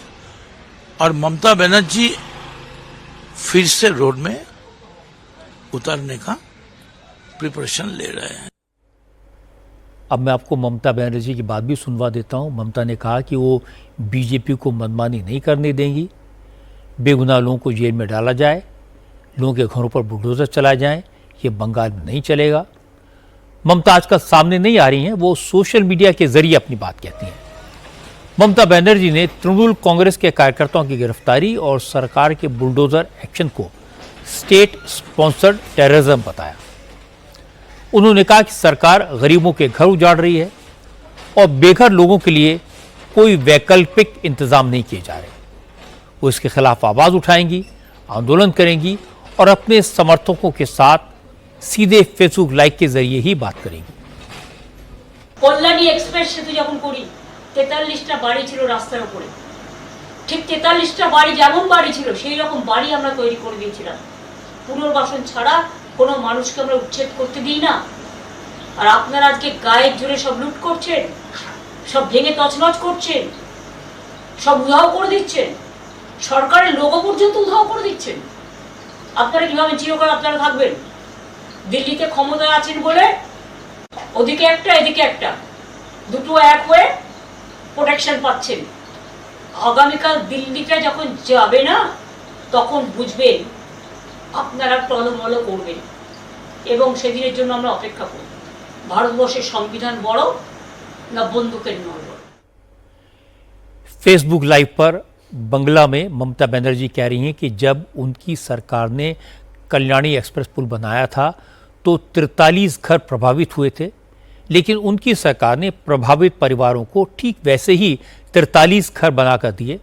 और ममता बनर्जी फिर से रोड में उतरने का प्रिपरेशन ले रहे हैं। अब मैं आपको ममता बनर्जी की बात भी सुनवा देता हूं। ममता ने कहा कि वो बीजेपी को मनमानी नहीं करने देंगी, बेगुनाह लोगों को जेल में डाला जाए, लोगों के घरों पर बुलडोजर चलाए जाएं, ये बंगाल में नहीं चलेगा। ममता आजकल सामने नहीं आ रही हैं, वो सोशल मीडिया के जरिए अपनी बात कहती हैं। ममता बनर्जी ने तृणमूल कांग्रेस के कार्यकर्ताओं की गिरफ्तारी और सरकार के बुलडोजर एक्शन को स्टेट स्पॉन्सर्ड टेररिज्म बताया। उन्होंने कहा कि सरकार गरीबों के घर उजाड़ रही है और बेघर लोगों के लिए कोई वैकल्पिक इंतजाम नहीं किए जा रहे। वो इसके खिलाफ आवाज उठाएंगी, आंदोलन करेंगी और अपने समर्थकों के साथ सीधे फेसबुक लाइव के जरिए ही बात करेंगी। কল্যাণী এক্সপ্রেস সেতু যখন করি 43টা বাড়ি ছিল রাস্তার উপরে, ঠিক 43টা বাড়ি যেমন বাড়ি ছিল সেই রকম বাড়ি আমরা তৈরি করে দিয়েছিলাম। পুনর্বাসন ছাড়া কোনো মানুষকে আমরা উচ্ছেদ করতে দিই না। আর আপনারা আজকে গায়ের জোরে সব লুট করছেন, সব ভেঙে তছনছ করছেন, সব উধাও করে দিচ্ছেন, সরকারের লোগো পর্যন্ত উধাও করে দিচ্ছেন। আপনারা কিভাবে চিরকাল আপনারা থাকবেন? দিল্লিতে ক্ষমতায় আছেন বলে ওদিকে একটা এদিকে একটা, দুটো এক হয়ে প্রোটেকশন পাচ্ছেন। আগামীকাল দিল্লিটা যখন যাবে না তখন বুঝবেন আপনারা টলমল করবেন এবং সেদিনের জন্য আমরা অপেক্ষা করব। ভারতবর্ষের সংবিধান বড় না বন্দুকের নল বড়? फेसबुक लाइव पर बंगला में ममता बनर्जी कह रही हैं कि जब उनकी सरकार ने कल्याणी एक्सप्रेस पुल बनाया था तो 43 घर प्रभावित हुए थे, लेकिन उनकी सरकार ने प्रभावित परिवारों को ठीक वैसे ही 43 घर बनाकर दिए।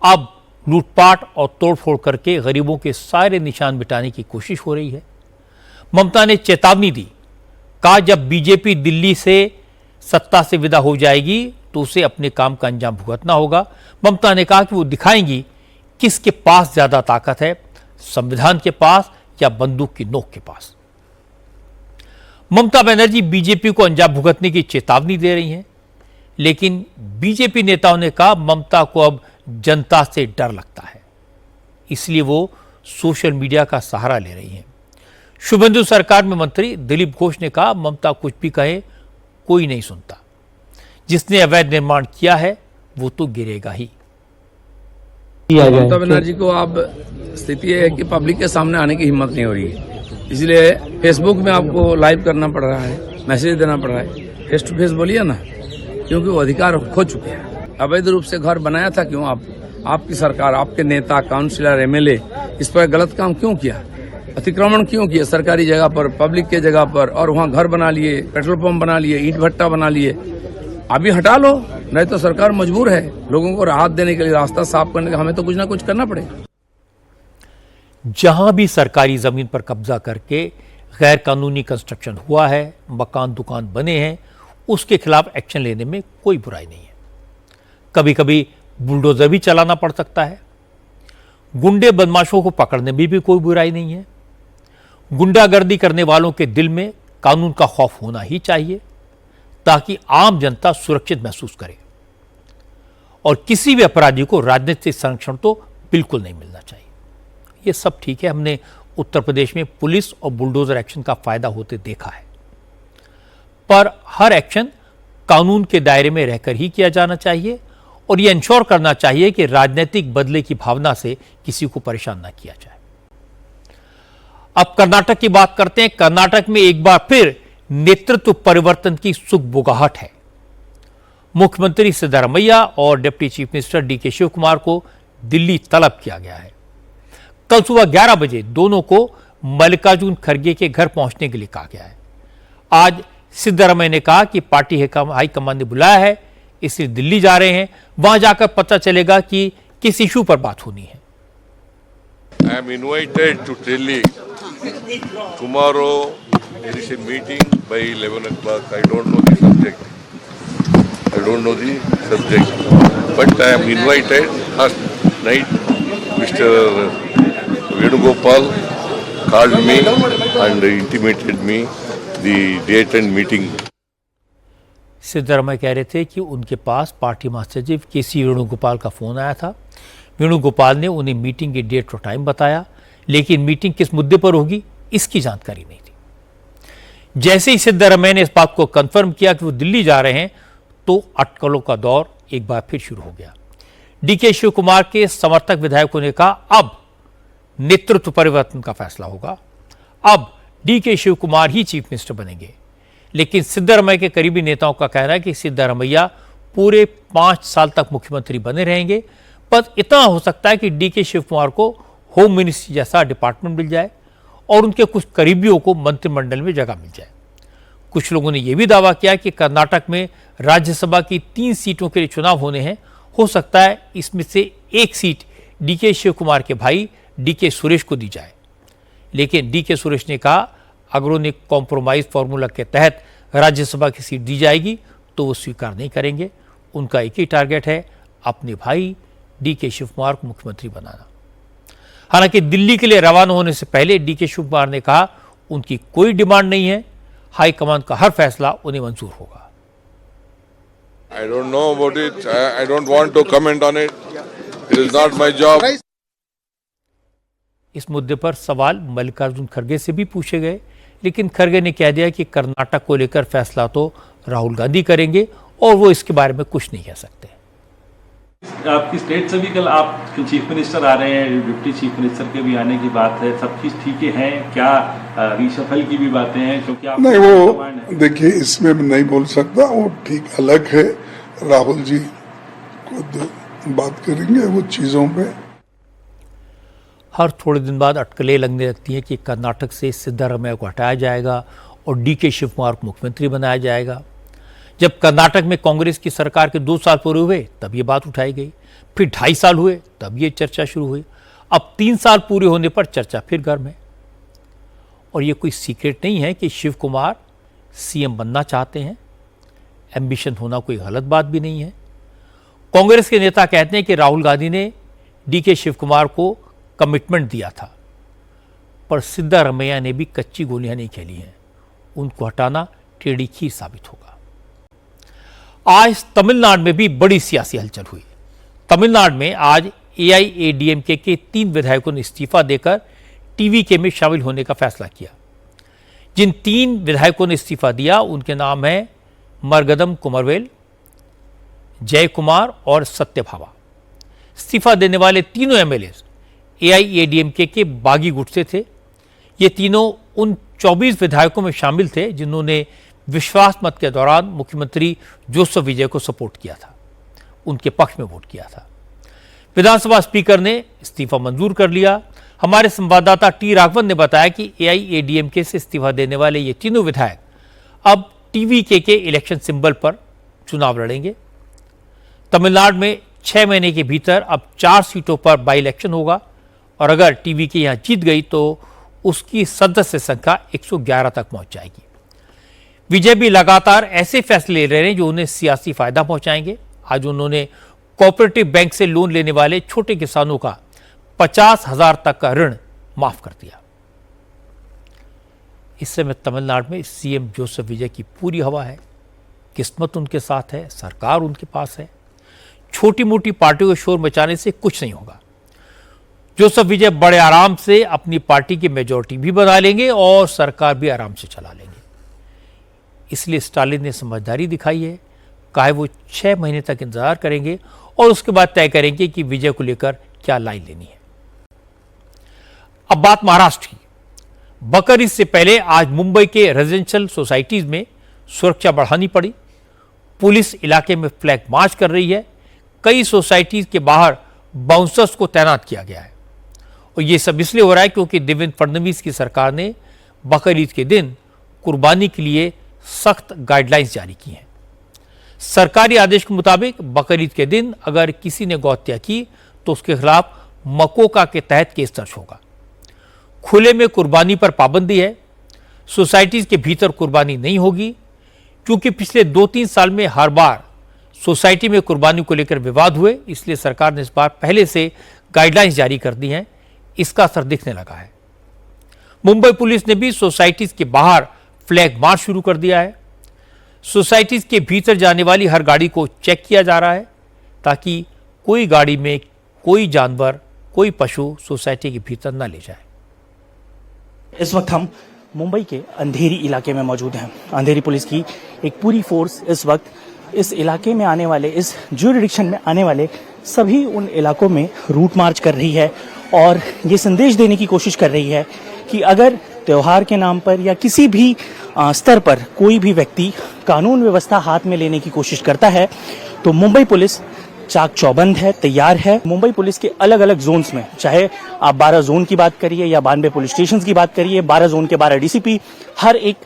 अब लूटपाट और तोड़फोड़ करके गरीबों के सारे निशान मिटाने की कोशिश हो रही है। ममता ने चेतावनी दी, कहा जब बीजेपी दिल्ली से सत्ता से विदा हो जाएगी तो उसे अपने काम का अंजाम भुगतना होगा। ममता ने कहा कि वो दिखाएंगी किसके पास ज्यादा ताकत है, संविधान के पास या बंदूक की नोक के पास। ममता बनर्जी बीजेपी को अंजाम भुगतने की चेतावनी दे रही हैं, लेकिन बीजेपी नेताओं ने कहा ममता को अब जनता से डर लगता है, इसलिए वो सोशल मीडिया का सहारा ले रही हैं। शुभेंदु सरकार में मंत्री दिलीप घोष ने कहा ममता कुछ भी कहे कोई नहीं सुनता, जिसने अवैध निर्माण किया है वो तो गिरेगा ही। ममता बनर्जी को अब स्थिति है कि पब्लिक के सामने आने की हिम्मत नहीं हो रही है, इसलिए फेसबुक में आपको लाइव करना पड़ रहा है, मैसेज देना पड़ रहा है। फेस टू फेस बोलिए ना, क्योंकि वो अधिकार खो चुके हैं। अवैध रूप से घर बनाया था क्यों? आपकी सरकार, आपके नेता, काउंसिलर, एमएलए इस पर गलत काम क्यों किया? अतिक्रमण क्यों किया सरकारी जगह पर, पब्लिक के जगह पर, और वहाँ घर बना लिए, पेट्रोल पंप बना लिए, ईंट भट्टा बना लिए। अभी हटा लो, नहीं तो सरकार मजबूर है लोगों को राहत देने के लिए, रास्ता साफ करने के, हमें तो कुछ ना कुछ करना पड़ेगा। जहां भी सरकारी जमीन पर कब्जा करके गैर कानूनी कंस्ट्रक्शन हुआ है, मकान दुकान बने हैं, उसके खिलाफ एक्शन लेने में कोई बुराई नहीं है। कभी कभी बुलडोजर भी चलाना पड़ सकता है। गुंडे बदमाशों को पकड़ने में भी कोई बुराई नहीं है। गुंडागर्दी करने वालों के दिल में कानून का खौफ होना ही चाहिए, ताकि आम जनता सुरक्षित महसूस करे। और किसी भी अपराधी को राजनीतिक संरक्षण तो बिल्कुल नहीं मिलना चाहिए। ये सब ठीक है, हमने उत्तर प्रदेश में पुलिस और बुलडोजर एक्शन का फायदा होते देखा है, पर हर एक्शन कानून के दायरे में रहकर ही किया जाना चाहिए और यह इंश्योर करना चाहिए कि राजनीतिक बदले की भावना से किसी को परेशान ना किया जाए। अब कर्नाटक की बात करते हैं। कर्नाटक में एक बार फिर नेतृत्व परिवर्तन की सुगबुगाहट है। मुख्यमंत्री सिद्धरामैया और deputy chief minister D K Shivakumar को दिल्ली तलब किया गया है। कल सुबह 11 बजे दोनों को मल्लिकार्जुन खड़गे के घर पहुंचने के लिए कहा गया है। आज सिद्धरामैया ने कहा कि पार्टी हाईकमान ने बुलाया है, इसलिए दिल्ली जा रहे हैं। वहां जाकर पता चलेगा कि किस इशू पर बात होनी है। I am invited to Delhi. Tomorrow there is a meeting by 11 o'clock. I don't know the subject. But I am invited. Last night Mr. Venugopal called me and intimated me the date and meeting. Siddaramaiah कह रहे थे कि उनके पास party महासचिव केसी वेणुगोपाल का phone आया था। वेणुगोपाल ने उन्हें मीटिंग की डेट और टाइम बताया, लेकिन मीटिंग किस मुद्दे पर होगी इसकी जानकारी नहीं थी। जैसे ही सिद्धरामैया ने इस बात को कंफर्म किया कि वो दिल्ली जा रहे हैं, तो अटकलों का दौर एक बार फिर शुरू हो गया। डीके शिव कुमार के समर्थक विधायकों ने कहा अब नेतृत्व परिवर्तन का फैसला होगा, अब डीके शिव कुमार ही चीफ मिनिस्टर बनेंगे। लेकिन सिद्धरामैया के करीबी नेताओं का कहना है कि सिद्धरामैया पूरे 5 साल तक मुख्यमंत्री बने रहेंगे, पर इतना हो सकता है कि डीके शिव कुमार को होम मिनिस्ट्री जैसा डिपार्टमेंट मिल जाए और उनके कुछ करीबियों को मंत्रिमंडल में जगह मिल जाए। कुछ लोगों ने यह भी दावा किया कि कर्नाटक में राज्यसभा की 3 सीटों के लिए चुनाव होने हैं, हो सकता है इसमें से एक सीट डीके शिव कुमार के भाई डीके सुरेश को दी जाए। लेकिन डीके सुरेश ने कहा अगर उन्हें कॉम्प्रोमाइज फॉर्मूला के तहत राज्यसभा की सीट दी जाएगी तो वो स्वीकार नहीं करेंगे। उनका एक ही टारगेट है, अपने भाई डीके शिव कुमार को मुख्यमंत्री बनाना। हालांकि दिल्ली के लिए रवाना होने से पहले डीके शिव कुमार ने कहा उनकी कोई डिमांड नहीं है, हाईकमान का हर फैसला उन्हें मंजूर होगा। I don't know about it. I don't want to comment on it. It is not my job. इस मुद्दे पर सवाल मल्लिकार्जुन खड़गे से भी पूछे गए, लेकिन खड़गे ने कह दिया कि कर्नाटक को लेकर फैसला तो राहुल गांधी करेंगे और वो इसके बारे में कुछ नहीं कह सकते। आपकी स्टेट से भी कल आप चीफ मिनिस्टर आ रहे हैं, डिप्टी चीफ मिनिस्टर के भी आने की बात है, सब चीज ठीक है क्या? रीशफल की भी बातें हैं क्योंकि आप नहीं, वो देखिए इसमें मैं नहीं बोल सकता, वो ठीक अलग है। राहुल जी खुद बात करेंगे वो चीजों पे। हर थोड़े दिन बाद अटकलें लगने लगती हैं कि कर्नाटक से सिद्धारमैया को हटाया जाएगा और डीके शिव कुमार को मुख्यमंत्री बनाया जाएगा। जब कर्नाटक में कांग्रेस की सरकार के 2 साल पूरे हुए तब ये बात उठाई गई, फिर 2.5 साल हुए तब ये चर्चा शुरू हुई, अब 3 साल पूरे होने पर चर्चा फिर गर्म है। और ये कोई सीक्रेट नहीं है कि शिव कुमार सीएम बनना चाहते हैं। एम्बिशन होना कोई गलत बात भी नहीं है। कांग्रेस के नेता कहते हैं कि राहुल गांधी ने डीके शिव कुमार को कमिटमेंट दिया था, पर सिद्धारमैया ने भी कच्ची गोलियां नहीं खेली हैं। उनको हटाना टेढ़ी खीर साबित होगा। आज तमिलनाडु में भी बड़ी सियासी हलचल हुई। तमिलनाडु में आज एआईएडीएमके के 3 विधायकों ने इस्तीफा देकर टीवीके में शामिल होने का फैसला किया। जिन 3 विधायकों ने इस्तीफा दिया उनके नाम हैं मरगदम कुमरवेल, जय कुमार और सत्यभामा। इस्तीफा देने वाले तीनों एमएलए एआईएडीएमके के बागी गुट से थे। ये तीनों उन 24 विधायकों में शामिल थे जिन्होंने विश्वास मत के दौरान मुख्यमंत्री जोसेफ विजय को सपोर्ट किया था, उनके पक्ष में वोट किया था। विधानसभा स्पीकर ने इस्तीफा मंजूर कर लिया। हमारे संवाददाता टी राघवन ने बताया कि एआईएडीएमके से इस्तीफा देने वाले ये तीनों विधायक अब टीवीके के इलेक्शन सिंबल पर चुनाव लड़ेंगे। तमिलनाडु में 6 महीने के भीतर अब 4 सीटों पर बाई इलेक्शन होगा और अगर टीवीके यहां जीत गई तो उसकी सदस्य संख्या 111 तक पहुंच जाएगी। विजय भी लगातार ऐसे फैसले ले रहे हैं जो उन्हें सियासी फायदा पहुंचाएंगे। आज उन्होंने कोऑपरेटिव बैंक से लोन लेने वाले छोटे किसानों का 50,000 तक का ऋण माफ कर दिया। इस समय तमिलनाडु में सीएम जोसेफ विजय की पूरी हवा है। किस्मत उनके साथ है, सरकार उनके पास है। छोटी मोटी पार्टियों के शोर मचाने से कुछ नहीं होगा। जोसेफ विजय बड़े आराम से अपनी पार्टी की मेजॉरिटी भी बना लेंगे और सरकार भी आराम से चला लेंगे। इसलिए स्टालिन ने समझदारी दिखाई है। कहा है वो 6 महीने तक इंतजार करेंगे और उसके बाद तय करेंगे कि विजय को लेकर क्या लाइन लेनी है। अब बात महाराष्ट्र की। बकरीद से पहले आज मुंबई के रेजिडेंशियल सोसाइटीज में सुरक्षा बढ़ानी पड़ी। पुलिस इलाके में फ्लैग मार्च कर रही है। कई सोसाइटीज के बाहर बाउंसर्स को तैनात किया गया है और यह सब इसलिए हो रहा है क्योंकि देवेंद्र फडणवीस की सरकार ने बकरीद के दिन कुर्बानी के लिए सख्त गाइडलाइंस जारी की हैं। सरकारी आदेश के मुताबिक बकरीद के दिन अगर किसी ने गौहत्या की तो उसके खिलाफ मकोका के तहत केस दर्ज होगा। खुले में कुर्बानी पर पाबंदी है। सोसाइटीज के भीतर कुर्बानी नहीं होगी। क्योंकि पिछले 2-3 साल में हर बार सोसाइटी में कुर्बानी को लेकर विवाद हुए, इसलिए सरकार ने इस बार पहले से गाइडलाइंस जारी कर दी हैं। इसका असर दिखने लगा है। मुंबई पुलिस ने भी सोसाइटीज के बाहर फ्लैग मार्च शुरू कर दिया है। सोसाइटीज के भीतर जाने वाली हर गाड़ी को चेक किया जा रहा है ताकि कोई गाड़ी में कोई जानवर, कोई पशु सोसाइटी के भीतर न ले जाए। इस वक्त हम मुंबई के अंधेरी इलाके में मौजूद हैं। अंधेरी पुलिस की एक पूरी फोर्स इस वक्त इस इलाके में आने वाले, इस ज्यूरिडिक्शन में आने वाले सभी उन इलाकों में रूट मार्च कर रही है और ये संदेश देने की कोशिश कर रही है कि अगर त्योहार के नाम पर या किसी भी स्तर पर कोई भी व्यक्ति कानून व्यवस्था हाथ में लेने की कोशिश करता है तो मुंबई पुलिस चाक चौबंद है, तैयार है। मुंबई पुलिस के अलग अलग जोन्स में, चाहे आप 12 जोन की बात करिए या 92 पुलिस स्टेशन की बात करिए, 12 जोन के 12 डीसीपी, हर एक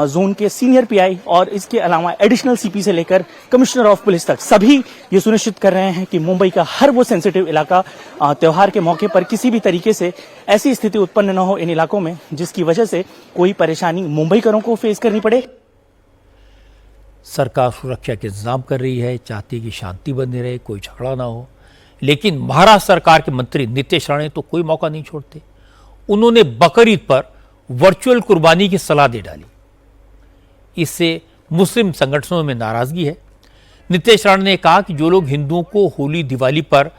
जोन के सीनियर पीआई और इसके अलावा एडिशनल सीपी से लेकर कमिश्नर ऑफ पुलिस तक सभी ये सुनिश्चित कर रहे हैं कि मुंबई का हर वो सेंसिटिव इलाका त्योहार के मौके पर किसी भी तरीके से ऐसी स्थिति उत्पन्न न हो इन इलाकों में जिसकी वजह से कोई परेशानी मुंबईकरों को फेस करनी पड़े। सरकार सुरक्षा के इंतजाम कर रही है, चाहती है कि शांति बनी रहे, कोई झगड़ा ना हो। लेकिन महाराष्ट्र सरकार के मंत्री नितेश राणे तो कोई मौका नहीं छोड़ते। उन्होंने बकरीद पर वर्चुअल कुर्बानी की सलाह दे डाली। इससे मुस्लिम संगठनों में नाराजगी है। नितेश राणे ने कहा कि जो लोग हिंदुओं को होली दिवाली पर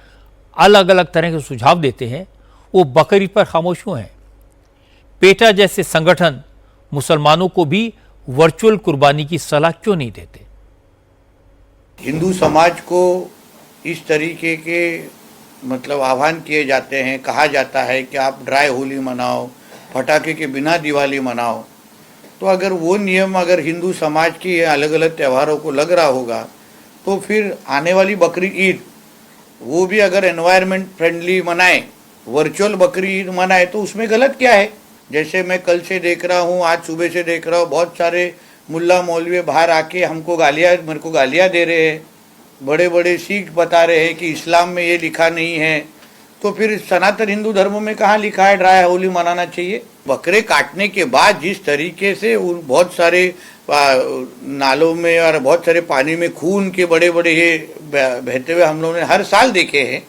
अलग अलग तरह के सुझाव देते हैं वो बकरीद पर खामोश क्यों हैं। पेटा जैसे संगठन मुसलमानों को भी वर्चुअल कुर्बानी की सलाह क्यों नहीं देते। हिंदू समाज को इस तरीके के मतलब आह्वान किए जाते हैं, कहा जाता है कि आप ड्राई होली मनाओ, पटाखे के बिना दिवाली मनाओ। तो अगर वो नियम अगर हिंदू समाज की अलग अलग त्योहारों को लग रहा होगा तो फिर आने वाली बकरी ईद वो भी अगर एनवायरनमेंट फ्रेंडली मनाएं वर्चुअल बकरी ईद मनाए तो उसमें गलत क्या है? जैसे मैं कल से देख रहा हूँ, आज सुबह से देख रहा हूँ, बहुत सारे मुल्ला मौलवी बाहर आके मेरे को गालियाँ दे रहे हैं। बड़े बड़े सिख बता रहे हैं कि इस्लाम में ये लिखा नहीं है, तो फिर सनातन हिंदू धर्म में कहाँ लिखा है ड्राई होली मनाना चाहिए? बकरे काटने के बाद जिस तरीके से बहुत सारे नालों में और बहुत सारे पानी में खून के बड़े बड़े ये बहते हुए हम लोगों ने हर साल देखे हैं।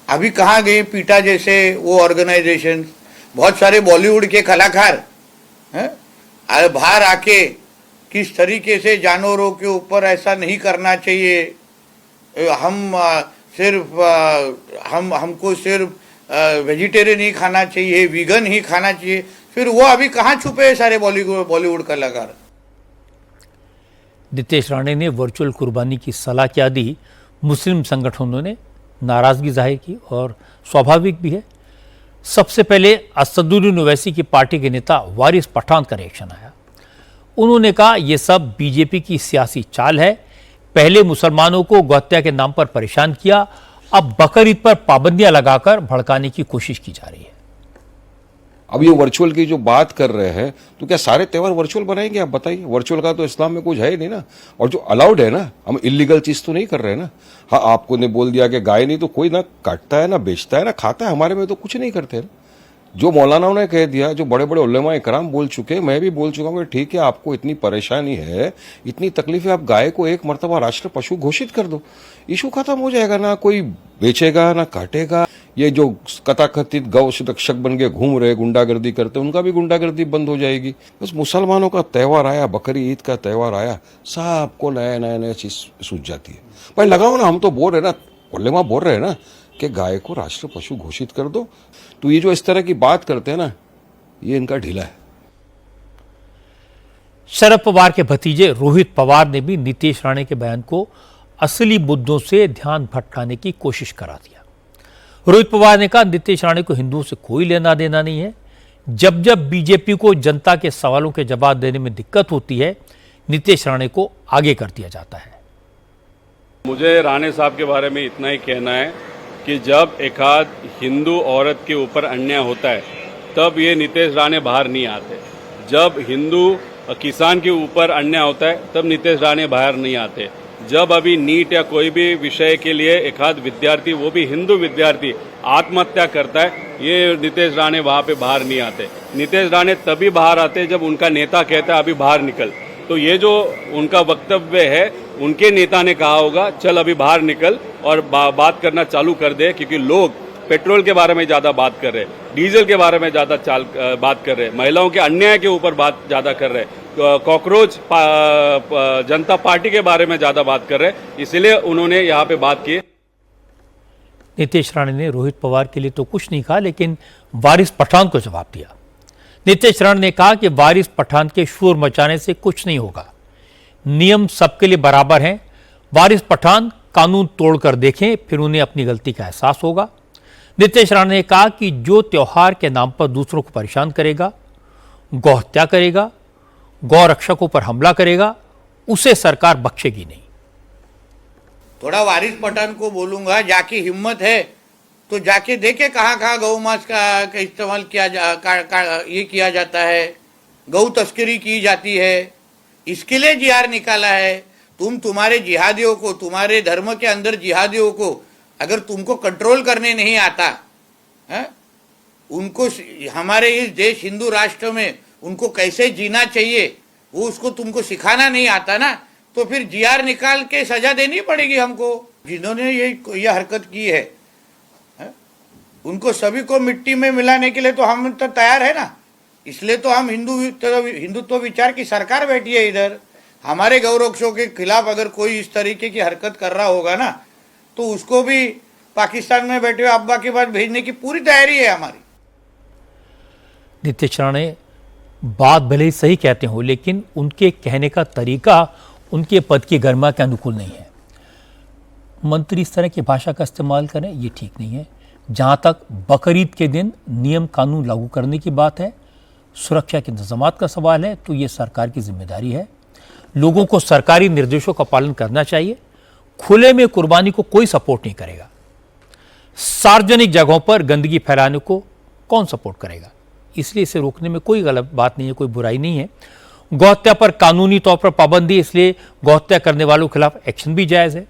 अभी कहाँ गए पीटा जैसे वो ऑर्गेनाइजेशन? बहुत सारे बॉलीवुड के कलाकार हैं बाहर आके किस तरीके से जानवरों के ऊपर ऐसा नहीं करना चाहिए, हमको सिर्फ वेजिटेरियन ही खाना चाहिए, वीगन ही खाना चाहिए। फिर वो अभी कहाँ छुपे हैं सारे बॉलीवुड कलाकार? नितेश राणे ने वर्चुअल कुर्बानी की सलाह क्या दी? मुस्लिम संगठनों ने नाराजगी जाहिर की और स्वाभाविक भी है। सबसे पहले असदुद्दीन ओवैसी की पार्टी के नेता वारिस पठान का रिएक्शन आया। उन्होंने कहा यह सब बीजेपी की सियासी चाल है। पहले मुसलमानों को गौहत्या के नाम पर परेशान किया, अब बकरीद पर पाबंदियां लगाकर भड़काने की कोशिश की जा रही है। अब ये वर्चुअल की जो बात कर रहे हैं, तो क्या सारे त्यौहार वर्चुअल बनाएंगे? आप बताइए। वर्चुअल का तो इस्लाम में कुछ है ही नहीं ना। और जो अलाउड है ना, हम इलीगल चीज तो नहीं कर रहे हैं ना। हाँ, आपको ने बोल दिया कि गाय नहीं तो कोई ना काटता है, ना बेचता है, ना खाता है। हमारे में तो कुछ नहीं करते ना। जो मौलानाओं ने कह दिया, जो बड़े बड़े उलेमा इकराम बोल चुके, मैं भी बोल चुका हूँ कि ठीक है, आपको इतनी परेशानी है, इतनी तकलीफ है, आप गाय को एक मर्तबा राष्ट्र पशु घोषित कर दो, इशू खत्म हो जाएगा। ना कोई बेचेगा ना काटेगा। ये जो कथाकथित गौ रक्षक बन के घूम रहे, गुंडागर्दी करते, उनका भी गुंडागर्दी बंद हो जाएगी। बस मुसलमानों का त्यौहार आया, बकरी ईद का त्यौहार आया, सबको नया चीज सूझ जाती है। भाई लगाओ ना, हम तो बोल रहे ना, उलेमा बोल रहे हैं ना कि गाय को राष्ट्र पशु घोषित कर दो। तो ये जो इस तरह की बात करते हैं ना, ये इनका ढीला है। शरद पवार के भतीजे रोहित पवार ने भी नीतीश राणे के बयान को असली मुद्दों से ध्यान भटकाने की कोशिश करा दिया। रोहित पवार ने कहा नीतीश राणे को हिंदुओं से कोई लेना देना नहीं है। जब जब बीजेपी को जनता के सवालों के जवाब देने में दिक्कत होती है, नीतीश राणे को आगे कर दिया जाता है। मुझे राणे साहब के बारे में इतना ही कहना है कि जब एकाध हिंदू औरत के ऊपर अन्याय होता है, तब ये नीतीश राणे बाहर नहीं आते। जब हिंदू किसान के ऊपर अन्याय होता है, तब नीतीश राणे बाहर नहीं आते। जब अभी नीट या कोई भी विषय के लिए एकाध विद्यार्थी, वो भी हिंदू विद्यार्थी, आत्महत्या करता है, ये नीतीश राणे वहाँ पे बाहर नहीं आते। नीतीश राणे तभी बाहर आते जब उनका नेता कहता है अभी बाहर निकल। तो ये जो उनका वक्तव्य है, उनके नेता ने कहा होगा चल अभी बाहर निकल और बात करना चालू कर दे, क्योंकि लोग पेट्रोल के बारे में ज़्यादा बात कर रहे हैं, डीजल के बारे में ज़्यादा बात कर रहे हैं, महिलाओं के अन्याय के ऊपर बात ज़्यादा कर रहे हैं, कॉकरोच जनता पार्टी के बारे में ज़्यादा बात कर रहे हैं, इसलिए उन्होंने यहाँ पे बात की। नीतीश राणे ने रोहित पवार के लिए तो कुछ नहीं कहा, लेकिन वारिस पठान को जवाब दिया। नीतीश राणे ने कहा कि वारिस पठान के शोर मचाने से कुछ नहीं होगा, नियम सबके लिए बराबर हैं। वारिस पठान कानून तोड़कर देखें, फिर उन्हें अपनी गलती का एहसास होगा। नीतीश राणे ने कहा कि जो त्योहार के नाम पर दूसरों को परेशान करेगा, गौहत्या करेगा, गौ रक्षकों पर हमला करेगा, उसे सरकार बख्शेगी नहीं। थोड़ा वारिस पठान को बोलूंगा, जाके हिम्मत है तो जाके देखे कहाँ कहाँ गौ मांस का इस्तेमाल ये किया जाता है, गौ तस्करी की जाती है। इसके लिए जिहाद निकाला है। तुम्हारे जिहादियों को, तुम्हारे धर्म के अंदर जिहादियों को अगर तुमको कंट्रोल करने नहीं आता है, उनको हमारे इस देश हिंदू राष्ट्र में उनको कैसे जीना चाहिए, वो उसको तुमको सिखाना नहीं आता ना, तो फिर जिहाद निकाल के सजा देनी पड़ेगी हमको। जिन्होंने ये हरकत की है, उनको सभी को मिट्टी में मिलाने के लिए तो हम तो तैयार है ना। इसलिए तो हम हिंदुत्व विचार की सरकार बैठी है इधर। हमारे गौरक्षों के खिलाफ अगर कोई इस तरीके की हरकत कर रहा होगा ना, तो उसको भी पाकिस्तान में बैठे हुए अब्बा के पास भेजने की पूरी तैयारी है हमारी। नीतीश राणे बात भले ही सही कहते हो, लेकिन उनके कहने का तरीका उनके पद की गरिमा के अनुकूल नहीं है। मंत्री इस तरह की भाषा का इस्तेमाल करें, ये ठीक नहीं है। जहां तक बकरीद के दिन नियम कानून लागू करने की बात है, सुरक्षा के इंतजामात का सवाल है, तो ये सरकार की जिम्मेदारी है। लोगों को सरकारी निर्देशों का पालन करना चाहिए। खुले में कुर्बानी को कोई सपोर्ट नहीं करेगा। सार्वजनिक जगहों पर गंदगी फैलाने को कौन सपोर्ट करेगा? इसलिए इसे रोकने में कोई गलत बात नहीं है, कोई बुराई नहीं है। गौहत्या पर कानूनी तौर पर पाबंदी, इसलिए गौहत्या करने वालों के खिलाफ एक्शन भी जायज है।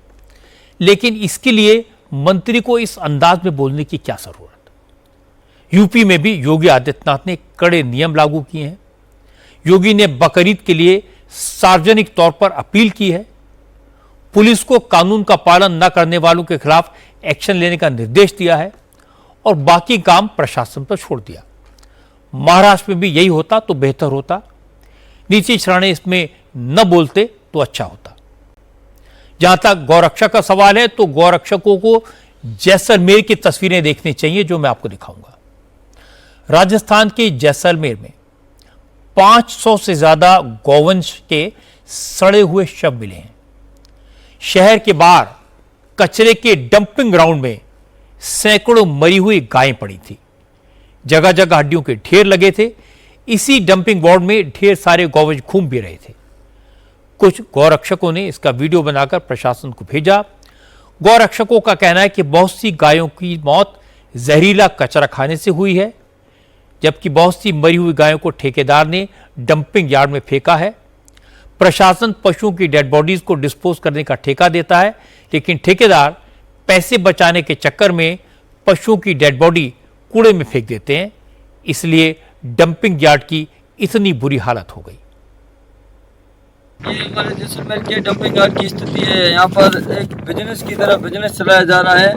लेकिन इसके लिए मंत्री को इस अंदाज में बोलने की क्या जरूरत? यूपी में भी योगी आदित्यनाथ ने कड़े नियम लागू किए हैं। योगी ने बकरीद के लिए सार्वजनिक तौर पर अपील की है। पुलिस को कानून का पालन न करने वालों के खिलाफ एक्शन लेने का निर्देश दिया है और बाकी काम प्रशासन पर छोड़ दिया। महाराष्ट्र में भी यही होता तो बेहतर होता। नीतीश राणे इसमें न बोलते तो अच्छा होता। जहां तक गौरक्षा का सवाल है तो गौरक्षकों को जैसलमेर की तस्वीरें देखनी चाहिए, जो मैं आपको दिखाऊंगा। राजस्थान के जैसलमेर में 500 से ज्यादा गौवंश के सड़े हुए शव मिले हैं। शहर के बाहर कचरे के डंपिंग ग्राउंड में सैकड़ों मरी हुई गायें पड़ी थी। जगह जगह हड्डियों के ढेर लगे थे। इसी डंपिंग ग्राउंड में ढेर सारे गौवंश घूम भी रहे थे। कुछ गौरक्षकों ने इसका वीडियो बनाकर प्रशासन को भेजा। गौरक्षकों का कहना है कि बहुत सी गायों की मौत जहरीला कचरा खाने से हुई है, जबकि बहुत सी मरी हुई गायों को ठेकेदार ने डंपिंग यार्ड में फेंका है। प्रशासन पशुओं की डेड बॉडीज को डिस्पोज करने का ठेका देता है, लेकिन ठेकेदार पैसे बचाने के चक्कर में पशुओं की डेड बॉडी कूड़े में फेंक देते हैं। इसलिए डंपिंग यार्ड की इतनी बुरी हालत हो गई। ये हमारे जैसलमेर के डंपिंग यार्ड की स्थिति है। यहाँ पर एक बिजनेस की तरह बिजनेस चलाया जा रहा है।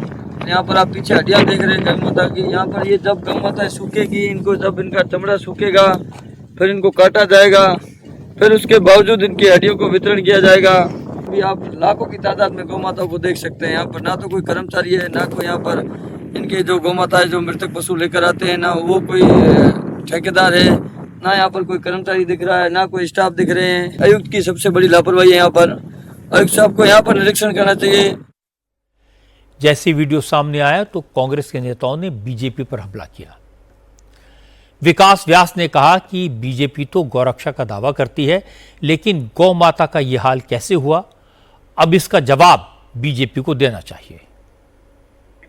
यहाँ पर आप पीछे हड्डियाँ देख रहे हैं गौ माता की। यहाँ पर ये जब गौ माता सूखेगी, इनको जब इनका चमड़ा सूखेगा, फिर इनको काटा जाएगा, फिर उसके बावजूद इनकी हड्डियों को वितरण किया जाएगा। अभी आप लाखों की तादाद में गौ माताओं को देख सकते हैं। यहाँ पर ना तो कोई कर्मचारी है, ना कोई यहाँ पर इनके जो गौ माता है जो मृतक पशु लेकर आते हैं, ना वो कोई ठेकेदार है, ना यहाँ पर कोई कर्मचारी दिख रहा है, ना कोई स्टाफ दिख रहे हैं। आयुक्त की सबसे बड़ी लापरवाही है। यहाँ पर आयुक्त साहब को यहाँ पर निरीक्षण करना चाहिए। जैसे वीडियो सामने आया तो कांग्रेस के नेताओं ने बीजेपी पर हमला किया। विकास व्यास ने कहा कि बीजेपी तो गौरक्षा का दावा करती है, लेकिन गौ माता का यह हाल कैसे हुआ? अब इसका जवाब बीजेपी को देना चाहिए।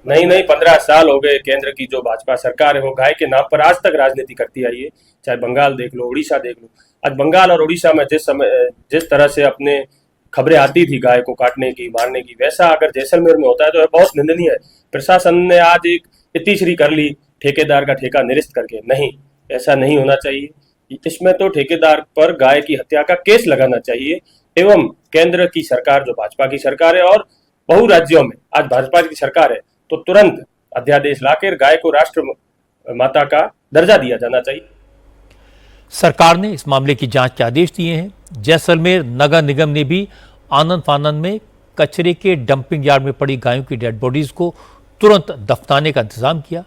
नहीं 15 साल हो गए केंद्र की जो भाजपा सरकार है वो गाय के नाम पर आज तक राजनीति करती आई है। चाहे बंगाल देख लो, उड़ीसा देख लो। आज बंगाल और उड़ीसा में जिस तरह से अपने खबरें आती थी गाय को काटने की, मारने की, वैसा अगर जैसलमेर में होता है तो यह बहुत निंदनीय है। प्रशासन ने आज एक इतिश्री कर ली ठेकेदार का ठेका निरस्त करके। नहीं, ऐसा नहीं होना चाहिए। इसमें तो ठेकेदार पर गाय की हत्या का केस लगाना चाहिए एवं केंद्र की सरकार जो भाजपा की सरकार है और बहु राज्यों में आज भाजपा की सरकार है तो तुरंत अध्यादेश लाकर गाय को राष्ट्र माता का दर्जा दिया जाना चाहिए। सरकार ने इस मामले की जांच के आदेश दिए हैं। जैसलमेर नगर निगम ने भी आनंद फानंद में कचरे के डंपिंग यार्ड में पड़ी गायों की डेड बॉडीज को तुरंत दफनाने का इंतजाम किया।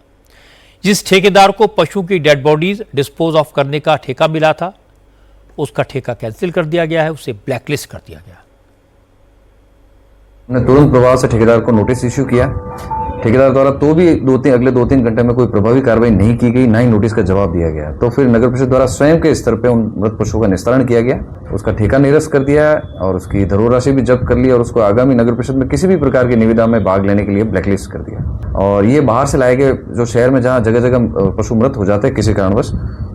जिस ठेकेदार को पशुओं की डेड बॉडीज डिस्पोज ऑफ करने का ठेका मिला था, उसका ठेका कैंसिल कर दिया गया है, उसे ब्लैकलिस्ट कर दिया गया। हमने तुरंत प्रभाव से ठेकेदार को नोटिस इश्यू किया। ठेकेदार द्वारा तो भी अगले 2-3 घंटे में कोई प्रभावी कार्रवाई नहीं की गई, ना ही नोटिस का जवाब दिया गया। तो फिर नगर परिषद द्वारा स्वयं के स्तर पे उन मृत पशुओं का निस्तारण किया गया, उसका ठेका निरस्त कर दिया और उसकी धरोहर राशि भी जब्त कर ली और उसको आगामी नगर परिषद में किसी भी प्रकार की निविदा में भाग लेने के लिए ब्लैकलिस्ट कर दिया। और ये बाहर से लाए गए जो शहर में जहाँ जगह जगह पशु मृत हो जाते हैं किसी कारणवश,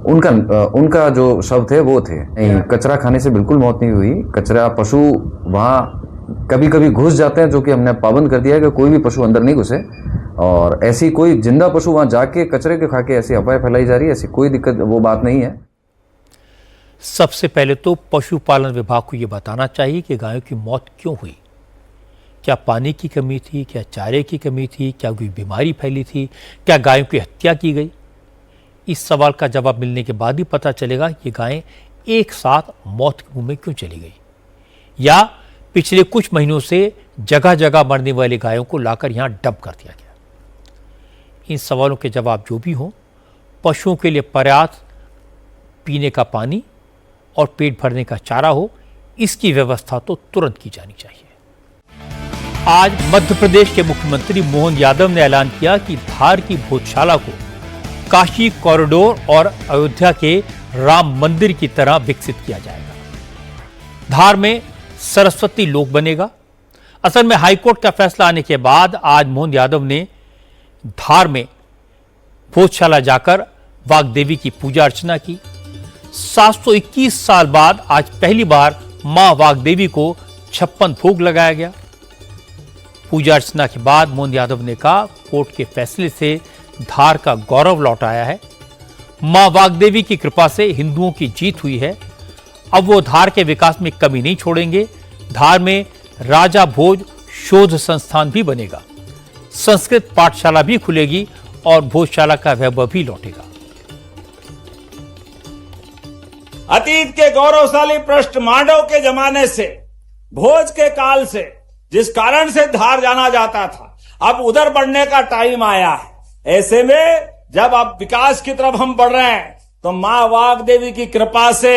उनका जो शव थे वो थे। नहीं, कचरा खाने से बिल्कुल मौत नहीं हुई। कचरा पशु वहाँ कभी कभी घुस जाते हैं, जो कि हमने पाबंद कर दिया है कि कोई भी पशु अंदर नहीं घुसे। और ऐसी कोई जिंदा पशु वहां जाके कचरे के खा के ऐसी अफवाह फैलाई जा रही है, ऐसी कोई दिक्कत वो बात नहीं है। सबसे पहले तो पशुपालन विभाग को यह बताना चाहिए कि गायों की मौत क्यों हुई। क्या पानी की कमी थी, क्या चारे की कमी थी, क्या कोई बीमारी फैली थी, क्या गायों की हत्या की गई? इस सवाल का जवाब मिलने के बाद ही पता चलेगा कि गायें एक साथ मौत के मुंह में क्यों चली गई, या पिछले कुछ महीनों से जगह जगह मरने वाली गायों को लाकर यहां डंप कर दिया गया। इन सवालों के जवाब जो भी हों, पशुओं के लिए पर्याप्त पीने का पानी और पेट भरने का चारा हो, इसकी व्यवस्था तो तुरंत की जानी चाहिए। आज मध्य प्रदेश के मुख्यमंत्री मोहन यादव ने ऐलान किया कि धार की भोजशाला को काशी कॉरिडोर और अयोध्या के राम मंदिर की तरह विकसित किया जाएगा। धार में सरस्वती लोक बनेगा। असल में हाईकोर्ट का फैसला आने के बाद आज मोहन यादव ने धार में भोजशाला जाकर वाग्देवी की पूजा अर्चना की। 721 साल बाद आज पहली बार मां वाग्देवी को 56 भोग लगाया गया। पूजा अर्चना के बाद मोहन यादव ने कहा, कोर्ट के फैसले से धार का गौरव लौट आया है। मां वाग्देवी की कृपा से हिंदुओं की जीत हुई है। अब वो धार के विकास में कमी नहीं छोड़ेंगे। धार में राजा भोज शोध संस्थान भी बनेगा, संस्कृत पाठशाला भी खुलेगी और भोजशाला का वैभव भी लौटेगा। अतीत के गौरवशाली पृष्ठ मांडव के जमाने से, भोज के काल से, जिस कारण से धार जाना जाता था, अब उधर बढ़ने का टाइम आया है। ऐसे में जब अब विकास की तरफ हम बढ़ रहे हैं तो मां वाग्देवी की कृपा से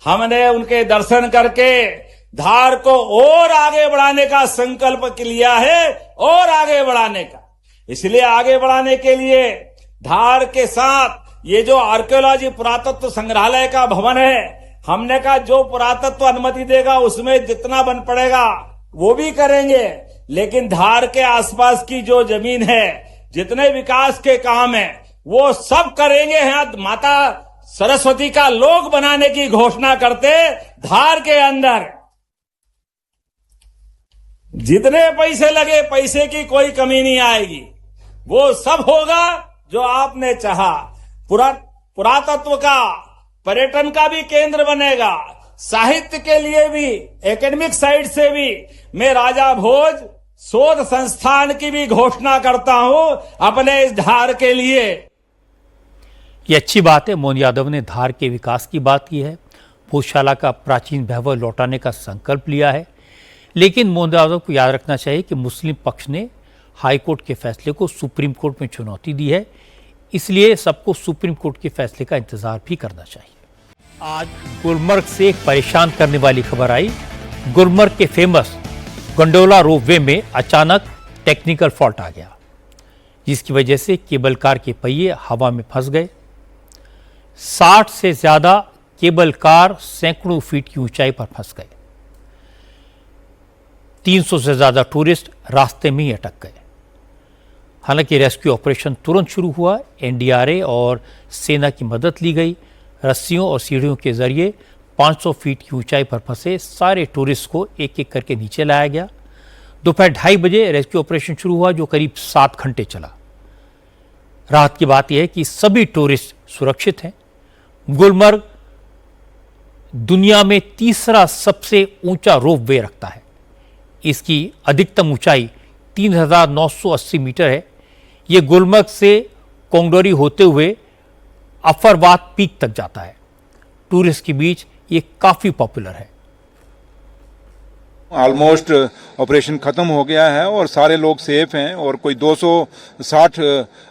हमने उनके दर्शन करके धार को और आगे बढ़ाने का संकल्प लिया है, और आगे बढ़ाने का। इसलिए आगे बढ़ाने के लिए धार के साथ ये जो आर्कियोलॉजी पुरातत्व संग्रहालय का भवन है, हमने कहा जो पुरातत्व अनुमति देगा उसमें जितना बन पड़ेगा वो भी करेंगे, लेकिन धार के आसपास की जो जमीन है, जितने विकास के काम है, वो सब करेंगे। यहाँ माता सरस्वती का लोक बनाने की घोषणा करते धार के अंदर। जितने पैसे लगे, पैसे की कोई कमी नहीं आएगी। वो सब होगा जो आपने चाहा। पुरातत्व का, पर्यटन का भी केंद्र बनेगा, साहित्य के लिए भी, एकेडमिक साइड से भी मैं राजा भोज शोध संस्थान की भी घोषणा करता हूं अपने इस धार के लिए। ये अच्छी बात है। मोहन यादव ने धार के विकास की बात की है, भोजशाला का प्राचीन वैभव लौटाने का संकल्प लिया है। लेकिन मोहन यादव को याद रखना चाहिए कि मुस्लिम पक्ष ने हाईकोर्ट के फैसले को सुप्रीम कोर्ट में चुनौती दी है, इसलिए सबको सुप्रीम कोर्ट के फैसले का इंतजार भी करना चाहिए। आज गुलमर्ग से एक परेशान करने वाली खबर आई। गुलमर्ग के फेमस गंडोला रोपवे में अचानक टेक्निकल फॉल्ट आ गया, जिसकी वजह से केबल कार के पहिए हवा में फंस गए। 60 से ज्यादा केबल कार सैकड़ों फीट की ऊंचाई पर फंस गए। 300 से ज्यादा टूरिस्ट रास्ते में ही अटक गए। हालांकि रेस्क्यू ऑपरेशन तुरंत शुरू हुआ। एनडीआरएफ और सेना की मदद ली गई। रस्सियों और सीढ़ियों के जरिए 500 फीट की ऊंचाई पर फंसे सारे टूरिस्ट को एक एक करके नीचे लाया गया। दोपहर 2:30 बजे रेस्क्यू ऑपरेशन शुरू हुआ, जो करीब 7 घंटे चला। राहत की बात यह है कि सभी टूरिस्ट सुरक्षित हैं। गुलमर्ग दुनिया में तीसरा सबसे ऊंचा रोपवे रखता है। इसकी अधिकतम ऊंचाई 3980 मीटर है। यह गुलमर्ग से कोंगडोरी होते हुए अफरवाद पीक तक जाता है। टूरिस्ट के बीच ये काफी पॉपुलर है। ऑलमोस्ट ऑपरेशन खत्म हो गया है और सारे लोग सेफ हैं। और कोई 260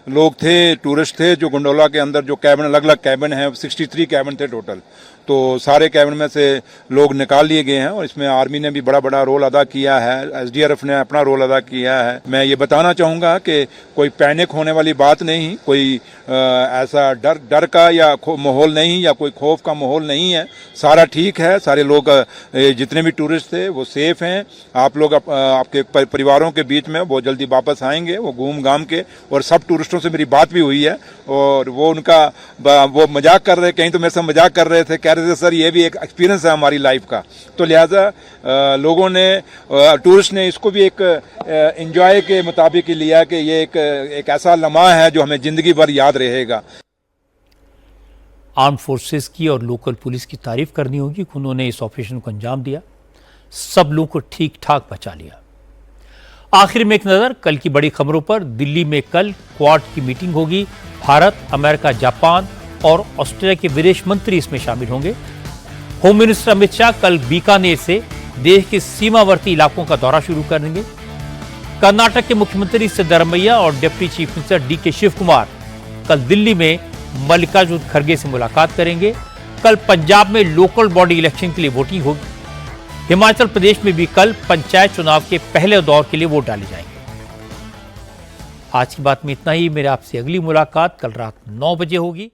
लोग थे, टूरिस्ट थे, जो गंडोला के अंदर जो कैबिन, अलग अलग कैबिन है, 63 कैबिन थे टोटल। तो सारे कैबिन में से लोग निकाल लिए गए हैं और इसमें आर्मी ने भी बड़ा बड़ा रोल अदा किया है, एसडीआरएफ ने अपना रोल अदा किया है। मैं ये बताना चाहूँगा कि कोई पैनिक होने वाली बात नहीं, कोई ऐसा डर का या माहौल नहीं, या कोई खौफ का माहौल नहीं है। सारा ठीक है। सारे लोग, जितने भी टूरिस्ट थे, वो सेफ हैं। आप लोग आपके परिवारों के बीच में बहुत जल्दी वापस आएंगे, वो घूम घाम के। और सब टूरिस्टों से मेरी बात भी हुई है और वो वो मजाक कर रहे, कहीं तो मेरे से मजाक कर रहे थे, कह रहे थे सर ये भी एक एक्सपीरियंस है हमारी लाइफ का। तो लिहाजा लोगों ने, टूरिस्ट ने इसको भी एक एंजॉय के मुताबिक लिया कि ये एक ऐसा लम्हा है जो हमें जिंदगी भर याद रहेगा। आर्म फोर्सेस की और लोकल पुलिस की तारीफ करनी होगी कि उन्होंने इस ऑपरेशन को अंजाम दिया, सब लोगों को ठीक ठाक बचा लिया। आखिर में एक नजर कल की बड़ी खबरों पर। दिल्ली में कल क्वाड की मीटिंग होगी। भारत, अमेरिका, जापान और ऑस्ट्रेलिया के विदेश मंत्री इसमें शामिल होंगे। होम मिनिस्टर अमित शाह कल बीकानेर से देश के सीमावर्ती इलाकों का दौरा शुरू करेंगे। कर्नाटक के मुख्यमंत्री सिद्धरमैया और deputy chief minister D K Shivakumar कल दिल्ली में मल्लिकार्जुन खड़गे से मुलाकात करेंगे। कल पंजाब में लोकल बॉडी इलेक्शन के लिए वोटिंग होगी। हिमाचल प्रदेश में भी कल पंचायत चुनाव के पहले दौर के लिए वोट डाले जाएंगे। आज की बात में इतना ही। मेरे आपसे अगली मुलाकात कल रात 9 बजे होगी।